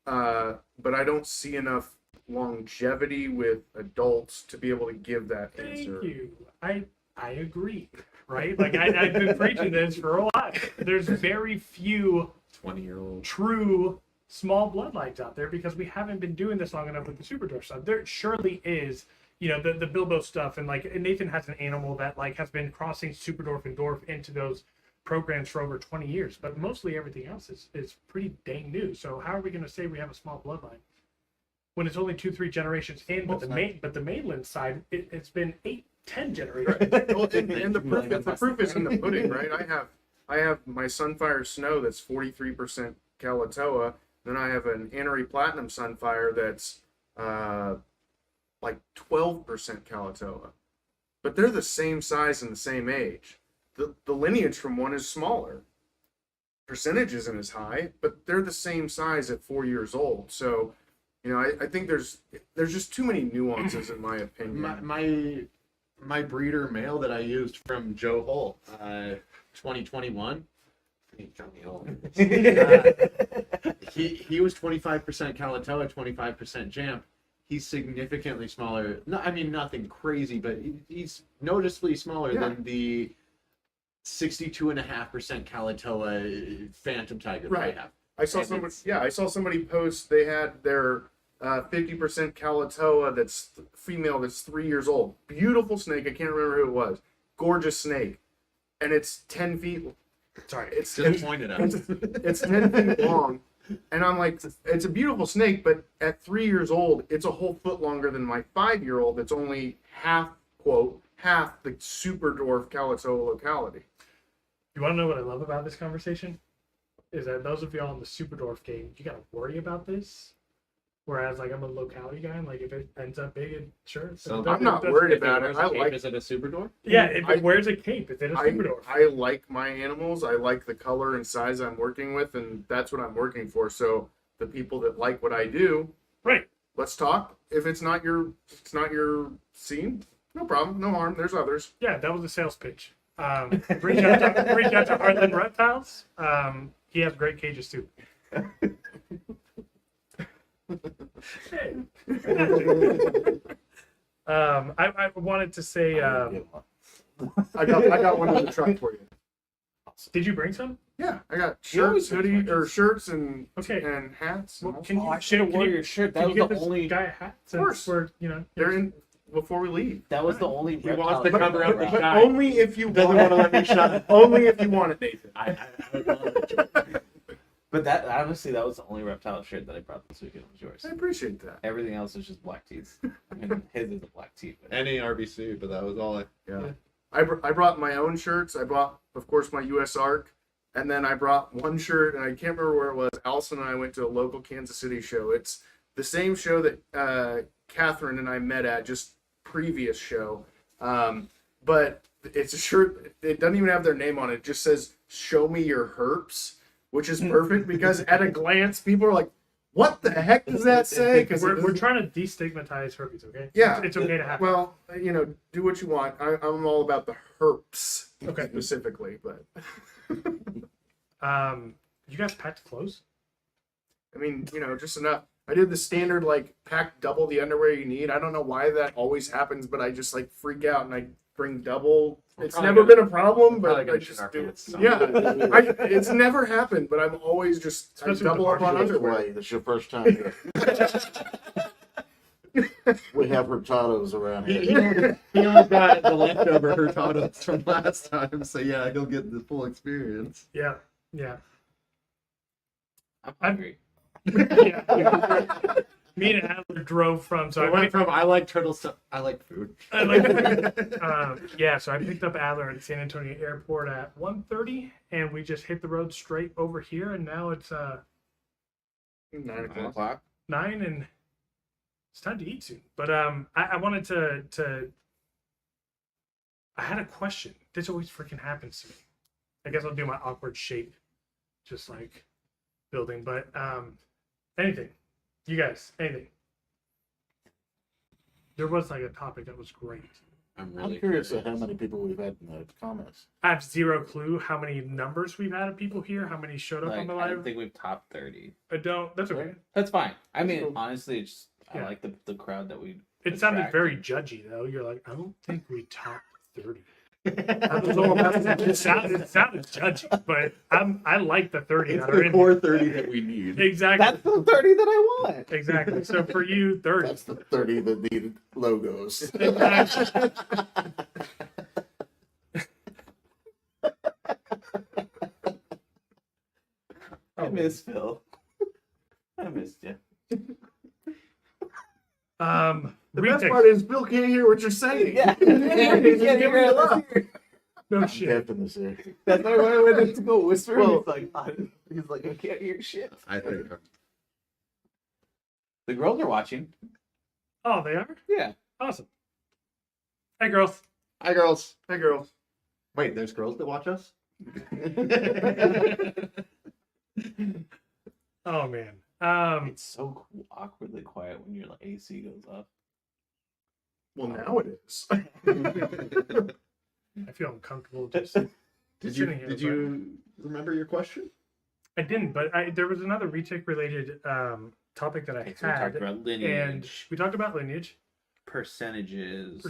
but I don't see enough longevity with adults to be able to give that Thank answer. you. I agree. Right? Like I've been preaching this for a while. There's very few 20-year-old. true small bloodlines out there because we haven't been doing this long enough with the super dwarf stuff. There surely is, you know, the Bilbo stuff, and like Nathan has an animal that like has been crossing super dwarf and dwarf into those programs for over 20 years, but mostly everything else is pretty dang new. So how are we going to say we have a small bloodline when it's only 2-3 generations in? But the mainland side, it's been 8-10 generations. Well, and the proof is in the pudding, right? I have my Sunfire Snow that's 43% Kalatoa. Then I have an Anery Platinum Sunfire that's like 12% Kalatoa. But they're the same size and the same age. The lineage from one is smaller. Percentage isn't as high, but they're the same size at 4 years old. So, you know, I think there's just too many nuances in my opinion. My breeder male that I used from Joe Hull, 2021. He got me old. He was 25% Kalatoa, 25% Jamp. He's significantly smaller. No, I mean nothing crazy, but he's noticeably smaller than the 62.5% Kalatoa Phantom Tiger that I have. I saw somebody post they had their 50% Kalatoa that's female that's 3 years old. Beautiful snake. I can't remember who it was. Gorgeous snake. And it's 10 feet. Sorry, it's Disappointed at it's 10 feet long. And I'm like, it's a beautiful snake, but at 3 years old, it's a whole foot longer than my 5-year-old that's only half the super dwarf Kalatoa locality. You want to know what I love about this conversation? Is that those of y'all in the super dwarf game, you got to worry about this. Whereas, like, I'm a locality guy, and like, if it ends up big, sure. So I'm not worried If it about it. wears I a cape, like. Is it a super dwarf? Yeah, if it wears a cape, is it a super dwarf? I like my animals. I like the color and size I'm working with, and that's what I'm working for. So the people that like what I do, Right. let's talk. If it's not your scene, no problem, no harm. There's others. Yeah, that was a sales pitch. Reach out to Heartland Reptiles. He has great cages too. Hey. I wanted to say, I got one in the truck for you. did you bring some? Yeah, I got You always shirts, bring shirts and Okay. and hats. And Well, all can you, I should have can worn you- your shirt. can That you was get the this only. guy a hat? Since course. we're, you know, they're in before we leave. That was the only. He wants reptile to shirt cover that up I the brought. shot. Only if you Doesn't want want to let me shut. Only if you want it, Nathan. I would love it. But that honestly, that was the only reptile shirt that I brought this weekend. Was yours. I appreciate that. Everything else is just black tees. And his is a black tee. But Any RBC, but that was all I. Yeah. I brought my own shirts. I brought, of course, my U.S. ARC. And then I brought one shirt, and I can't remember where it was. Allison and I went to a local Kansas City show. It's the same show that Catherine and I met at, just previous show. But it's a shirt. It doesn't even have their name on it. It just says, "Show me your herps," which is perfect because at a glance, people are like, "What the heck does that say?" Because we're trying to destigmatize herpes, okay? Yeah, It's okay to have. Well, you know, do what you want. I'm all about the herps Okay. specifically, but You guys packed clothes? I mean, you know, just enough. I did the standard like pack double the underwear you need. I don't know why that always happens, but I just like freak out and I bring double. It's probably never gonna- been a problem, probably but gonna I just shit our do. pants. Yeah, it's never happened, but I'm always just I Especially double with up the on margins. underwear. Way. That's your first time here. We have hurtados around here. He only got the leftover hurtados from last time, so yeah, he'll get the full experience. Yeah. Yeah. I'm hungry. Yeah. Me and Adler drove from. So I went from I like turtles to I like food. I like yeah, so I picked up Adler at San Antonio Airport at 1:30, and we just hit the road straight over here, and now it's 9 9 o'clock. o'clock. 9, and it's time to eat soon. But I wanted to I had a question. This always freaking happens to me. I guess I'll do my awkward shape, just like building. But anything, you guys, anything. There was like a topic that was great. I'm really I'm curious at how many people we've had in the comments. I have zero clue how many numbers we've had of people here, how many showed up on Like, the I live. don't think we've topped 30. I don't. That's okay. That's fine. I That's mean, cool. honestly, it's I Yeah. like the crowd that we. It sounded attract. very judgy though. You're like, I don't think we topped 30. It sounded judgy, but I like the 30 It's that are the in core here. 30 that we need. Exactly. That's the 30 that I want. Exactly. So for you, 30. That's the 30 that needed logos. Exactly. I miss Phil. I missed you. The best Retic. part is Bill can't hear what you're saying. Yeah. He's just Yeah, giving it up. No I'm shit. deaf in this area. That's why when I went to go whisper, Well- he's like, I can't hear shit. I think The girls are watching. Oh, they are? Yeah. Awesome. Hey, girls. Hi, girls. Hey, girls. Wait, there's girls that watch us? Oh, man. It's so awkwardly quiet when your like, AC goes off. Well, now it is. I feel uncomfortable just Did sitting here, you remember your question? I didn't, but there was another Retic related topic that I Okay, so we talked had. about And lineage, we talked about lineage. percentages,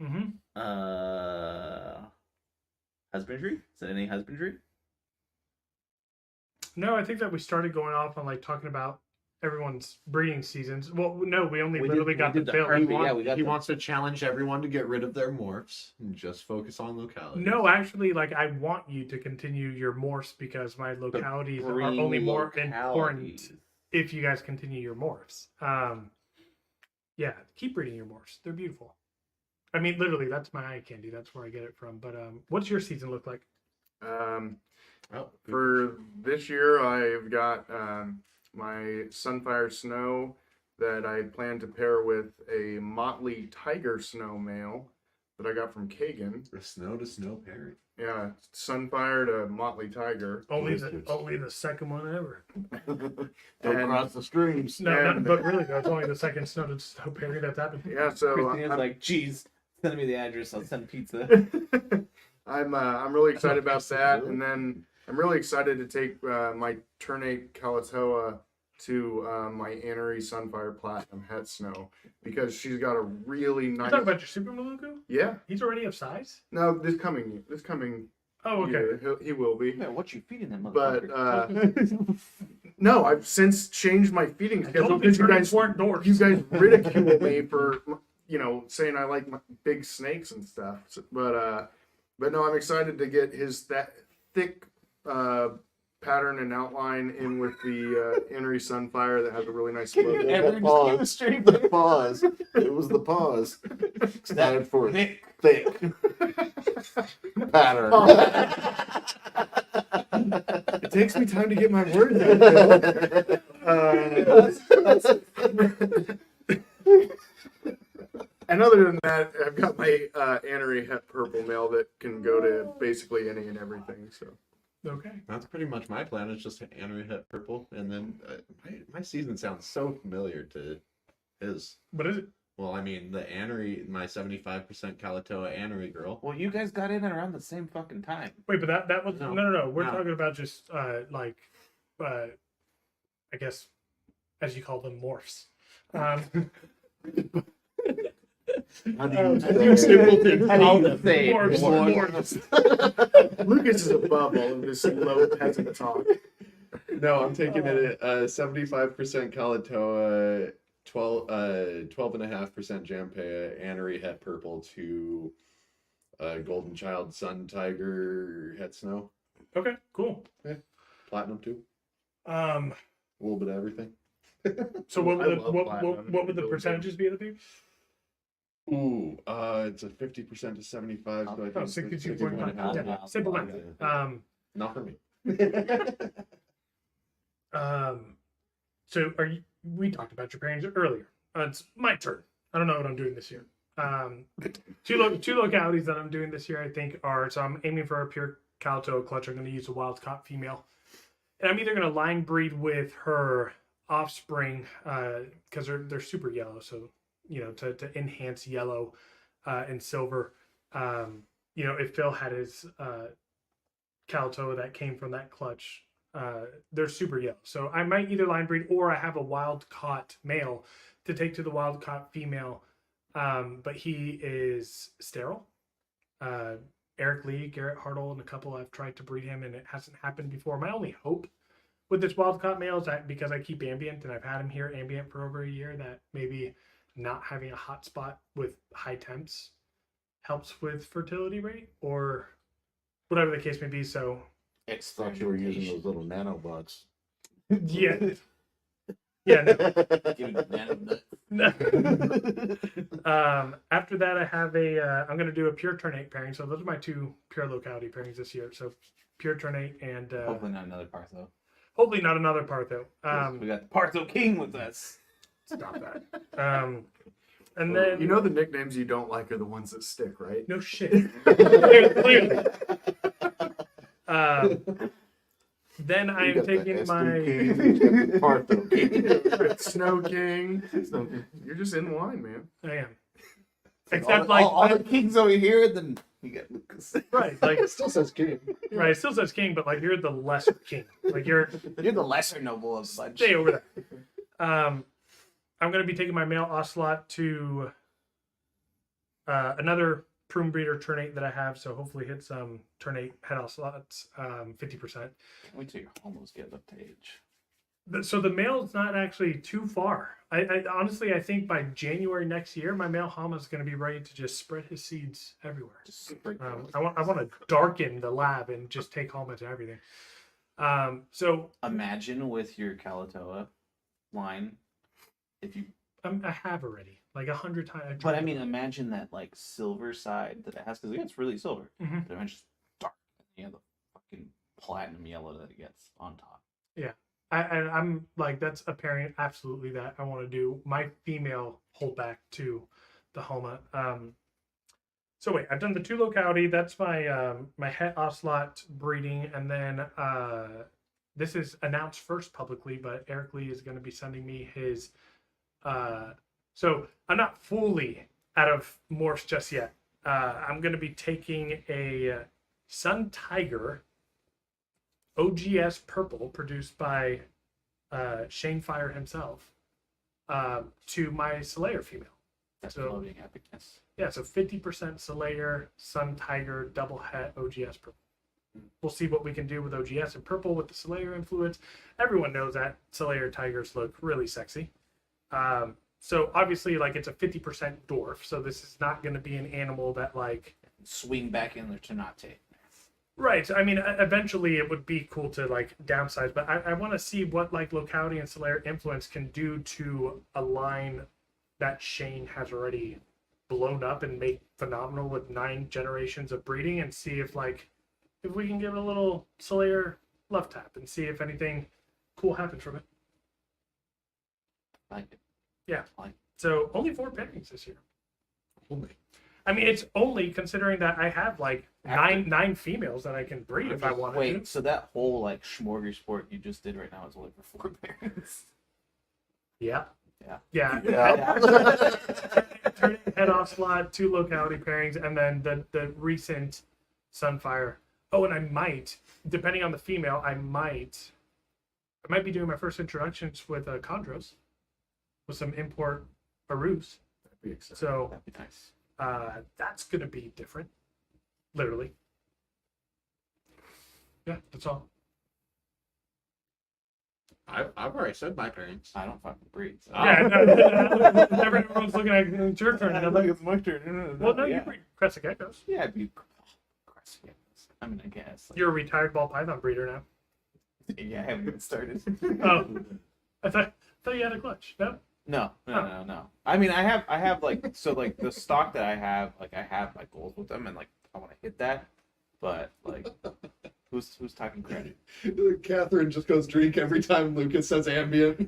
Mm-hmm. husbandry. Is that any husbandry? No, I think that we started going off on like talking about everyone's breeding seasons. Well, no, we only literally got the bill. Herping, yeah, we got He the- wants to challenge everyone to get rid of their morphs and just focus on localities. No, actually, like I want you to continue your morphs because my localities are Green only more important localities. if you guys continue your morphs. Yeah, keep breeding your morphs. They're beautiful. I mean, literally, that's my eye candy. That's where I get it from. But what's your season look like? Oh, For this year, I've got my Sunfire Snow that I plan to pair with a Motley Tiger Snow male that I got from Kagan. the snow to snow pairing. Yeah, Sunfire to Motley Tiger. Only Lizards. the second one ever. Don't And- cross the streams. No, And- but really, that's only the second snow to snow period that's happened. Yeah, so Christina's I'm, like, geez, send me the address. I'll send pizza. I'm really excited about that, and then I'm really excited to take my Ternate Kalatoa to my Anery Sunfire Platinum Het Snow because she's got a really You nice. talking about your Super Maluku? Yeah, He's already of size. no, this coming Oh, okay. year, he will be. Yeah, what you feeding them, But motherfucker? no, I've since changed my feeding I schedule told because you guys weren't dwarfs. ridicule me for saying I like big snakes and stuff. But no, I'm excited to get that thick pattern and outline in with the Anery Sunfire that has a really nice logo. The pause. The pause. It was the pause. Started for thick pattern. It takes me time to get my words out. And other than that, I've got my Anery Het Purple male that can go to basically any and everything. So Okay. That's pretty much my plan. It's just Anery hit purple, and then my season sounds so familiar to his. What is it? Well, I mean the Anery, my 75% Kalatoa Anery girl. Well, you guys got in around the same fucking time. Wait, but that was No. no. We're No. talking about just I guess as you call them morphs. How do you You say? simpleton How do call you them say it? morphs. Lucas is above all of this low peasant talk. No, I'm taking it at 75% Kalatoa, 12.5% Jampea, Anery het purple to Golden Child Sun Tiger het snow, Okay, cool. platinum too, a Um, little bit of everything. so what I would the, love platinum. what would the Really good. percentages be of the people? Ooh, it's a 50% to 75, so I think Oh, 62.5. 61.5. Yeah, simple math. Not for me. So we talked about your pairings earlier. It's my turn. I don't know what I'm doing this year. Two localities that I'm doing this year, I think, are, so I'm aiming for a pure Kalatoa clutch. I'm going to use a wild caught female. And I'm either going to line breed with her offspring, because they're super yellow. So, to enhance yellow, in silver. If Phil had his Calatoa that came from that clutch, they're super yellow. So I might either line breed or I have a wild caught male to take to the wild caught female. But he is sterile. Eric Lee, Garrett Hartle, and a couple I've tried to breed him, and it hasn't happened before. My only hope with this wild caught male is that because I keep ambient and I've had him here ambient for over a year, that maybe not having a hot spot with high temps helps with fertility rate or whatever the case may be. So I thought you were using those little nanobots. yeah, yeah. No. After that, I have I'm going to do a pure ternate pairing. So those are my two pure locality pairings this year. So pure ternate and Hopefully not another Partho. hopefully not another Partho. We got the Partho King with us. Stop that. And then You know the nicknames you don't like are the ones that stick, right? no shit. Clearly. Then I am taking my. Snow King. You're just in line, man. I am. Except all the kings over here, then you got Lucas. right, like It still says king. right, it still says king, but like you're the lesser king. Like you're You're the lesser noble of such. stay over there. I'm going to be taking my male ocelot to another prune breeder ternate that I have, so hopefully hit some ternate head ocelots 50%. Can't wait till your almost get up to age. So the male's not actually too far. I honestly, I think by January next year, my male Hama is going to be ready to just spread his seeds everywhere. Just super I want to darken the lab and just take Hama to everything. So imagine with your Calatoa line, if you. I have already like 100 times. But I mean, imagine that like silver side that it has because it's really silver. Mhm. But imagine just dark. You have the fucking platinum yellow that it gets on top. I'm like, that's a pairing absolutely that I want to do. My female hold back to the Homa. So wait, I've done the two locality. That's my my het ocelot breeding, and then this is announced first publicly, but Eric Lee is going to be sending me his. So I'm not fully out of morphs just yet. I'm going to be taking a Sun Tiger OGS purple produced by Shane Fire himself to my Slayer female. That's So- floating epicness. Yeah, so 50% Slayer, Sun Tiger, double het OGS purple. We'll see what we can do with OGS and purple with the Slayer influence. Everyone knows that Slayer tigers look really sexy. So obviously, like, it's a 50% dwarf, so this is not going to be an animal that like Swing back in there to Tenate. right. I mean, eventually it would be cool to like downsize, but I want to see what like locality and Slayer influence can do to a line that Shane has already blown up and made phenomenal with 9 generations of breeding, and see if we can give it a little Slayer love tap and see if anything cool happens from it. Like it. Yeah. Like So only 4 pairings this year. Only. I mean, it's only considering that I have like After- nine females that I can breed if I want to. wait, so that whole like smorgasbord you just did right now is only for 4 parents. Yeah. Yeah. Yeah. Yeah. Turning head off slot, 2 locality pairings, and then the recent Sunfire. Oh, and I might, depending on the female, I might be doing my first introductions with Chondros with some import Arus. That'd be exciting. So That'd be nice. that's gonna be different. Literally. Yeah, that's all. I've already said my parents. I don't fucking breed. So. Yeah, everyone's looking at it's your turn. And I'm like, it's my turn. well, no, yeah. you breed crescent geckos. Yeah, it'd be. I mean, I guess. Like, You're a retired ball python breeder now. yeah, I haven't even started. Oh, I thought you had a clutch. No. No. I mean, I have like so like the stock that I have my goals with them, and like I want to hit that, but like, who's talking credit? Catherine just goes drink every time Lucas says ambient.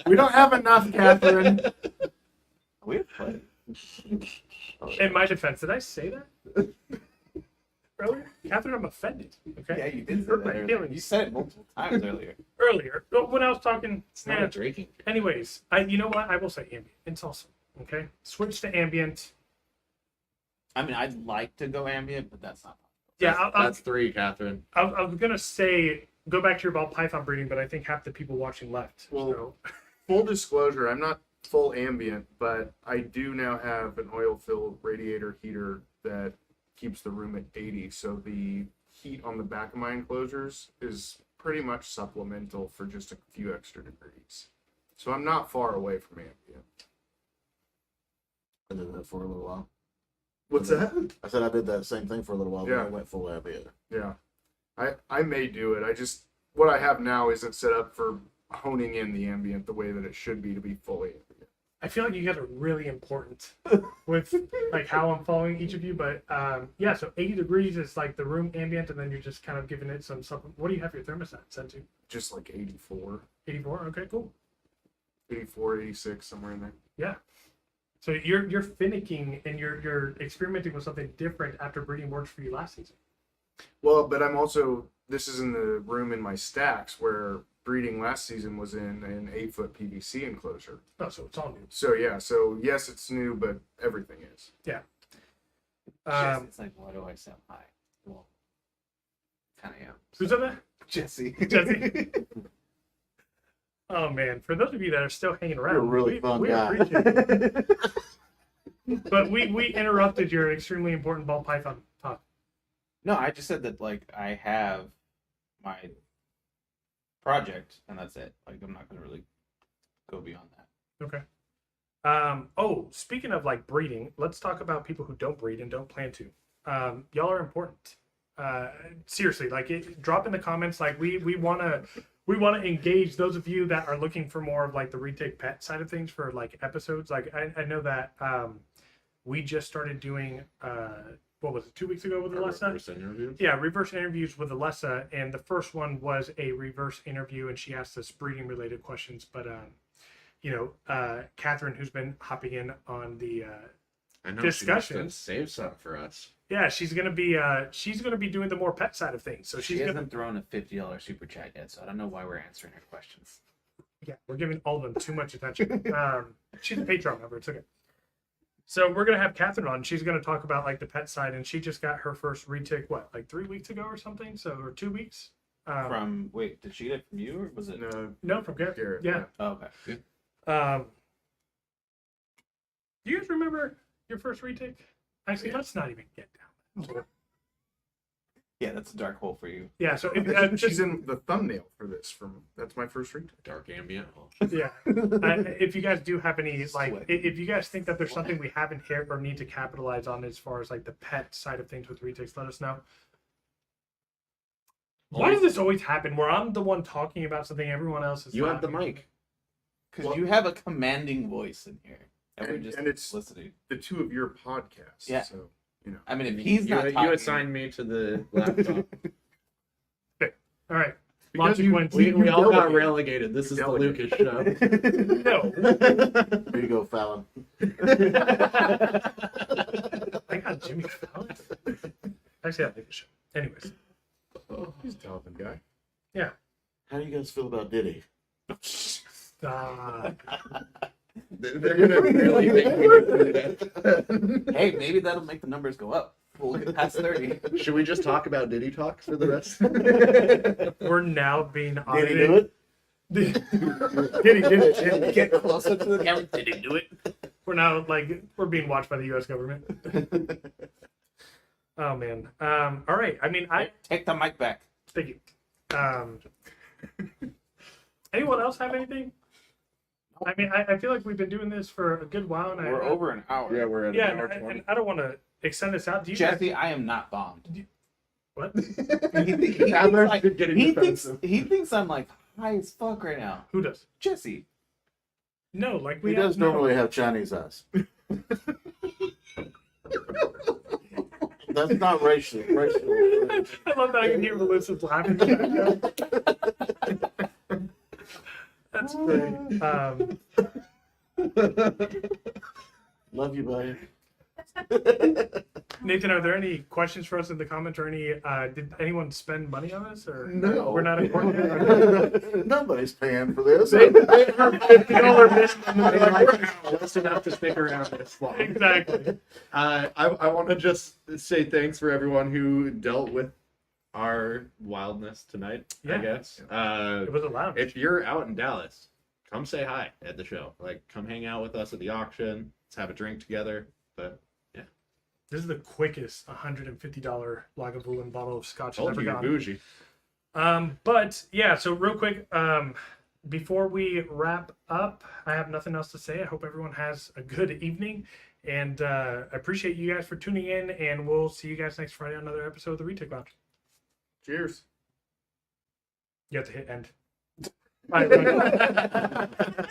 We don't have enough, Catherine. We have played. In my defense, did I say that? Earlier? Catherine, I'm offended. Okay. Yeah, you did say Hurt that my earlier. feelings. You said it multiple times earlier. earlier when I was talking. It's not a drinking. Anyways, you know what? I will say ambient. It's awesome. Okay, switch to ambient. I mean, I'd like to go ambient, but that's not. Yeah, That's 3, Catherine. I was gonna say go back to your ball python breeding, but I think half the people watching left. Well, so. Full disclosure, I'm not full ambient, but I do now have an oil-filled radiator heater that keeps the room at 80. So the heat on the back of my enclosures is pretty much supplemental for just a few extra degrees. So I'm not far away from ambient. I did that for a little while. What's that? I said I did that same thing for a little while. Yeah. When I went full ambient. Yeah. I may do it. What I have now isn't set up for honing in the ambient the way that it should be to be fully ambient. I feel like you guys are really important with like how I'm following each of you, but yeah. So 80 degrees is like the room ambient, and then you're just kind of giving it some. What do you have your thermostat set to? Just like 84, 84. Okay, cool. 84, 86, somewhere in there. Yeah. So you're finicking and you're experimenting with something different after breeding worked for you last season. Well, but I'm also, this is in the room in my stacks where breeding last season was in an 8-foot PVC enclosure. Oh, so it's all new. So yeah, so yes, it's new, but everything is. Yeah. Jesse, it's like, why do I sound high? Well, kind of am. Who said that? Jesse. Jesse. Oh man, for those of you that are still hanging around, You're a really fun we guy. appreciate it. But we interrupted your extremely important ball python talk. No, I just said that like I have my project and that's it. Like I'm not gonna really go beyond that. Okay. Oh, speaking of like breeding, let's talk about people who don't breed and don't plan to. Y'all are important. Seriously, like drop in the comments. Like we want to engage those of you that are looking for more of like the retake pet side of things for like episodes. Like I know that we just started doing what was it, 2 weeks ago with Alessa? Reverse interviews? Yeah, reverse interviews with Alessa, and the first one was a reverse interview, and she asked us breeding related questions. But Catherine, who's been hopping in on the I know discussions. Save some for us. yeah, she's gonna be doing the more pet side of things. So She she's hasn't gonna thrown a $50 super chat yet, so I don't know why we're answering her questions. yeah, we're giving all of them too much attention. She's a Patreon member. It's okay. So we're gonna have Catherine on. She's gonna talk about like the pet side, and she just got her first retic like 3 weeks ago or something. So or 2 weeks. Wait, did she get it from you or was it? No, from Garrett. Garrett, Yeah. Oh, okay. Do you guys remember your first retic? Actually, let's not even get down. Yeah, that's a dark hole for you. Yeah. So if, She's just, in the thumbnail for this. That's my first read. Dark ambient. yeah. If you guys do have any like, Sweat. if you guys think that there's something we haven't hit or need to capitalize on as far as like the pet side of things with retics, let us know. Why does this always happen where I'm the one talking about something everyone else is You have the laughing? mic. Because Well- you have a commanding voice in here. And we're And- just and it's- listening. The two of your podcasts. Yeah. So, you know. I mean, if he's not you talking, assigned me to the laptop. All right. Because Logic wins. we all got delegate. relegated. This is the Delegate. Lucas show. No. There you go, Fallon. I got Jimmy Fallon. Actually, I think it should. Anyways. He's a talented guy. How do you guys feel about Diddy? They're gonna really make me do that. hey, maybe that'll make the numbers go up. We'll get past 30. Should we just talk about Diddy talk for the rest? We're now being Did he audited. do it? Did it? Get closer to the camera. Did he do it? We're now like we're being watched by the U.S. government. Oh man. All right. I mean, I Take the mic back. thank you. Anyone else have anything? I mean, I feel like we've been doing this for a good while, and We're over an hour. Yeah, we're at Yeah, an hour and 20. I don't want to extend this out. Do you guys, Jesse, I am not bombed. what? He Adler's thinks, getting he, thinks, defensive. he thinks I'm like high as fuck right now. Who does? Jesse. No, like He we does no. normally have Chinese eyes. That's not racial. I love that I can hear Melissa's laughing. In the background. That's great. Love you, buddy. Nathan, are there any questions for us in the comments or any? Did anyone spend money on this or No. We're not important. Nobody's paying for this. They are $50 minimum. They like us just enough to stick around this long. Exactly. I want to just say thanks for everyone who dealt with our wildness tonight. Yeah. I guess. It was a lounge. If you're out in Dallas, come say hi at the show. Like, come hang out with us at the auction. Let's have a drink together. But This is the quickest $150 Lagavulin bottle of scotch I've told ever you you're gotten. bougie. But yeah, so real quick, before we wrap up, I have nothing else to say. I hope everyone has a good evening, and I appreciate you guys for tuning in. And we'll see you guys next Friday on another episode of the Retic Lounge. Cheers. You have to hit end. Bye, everyone.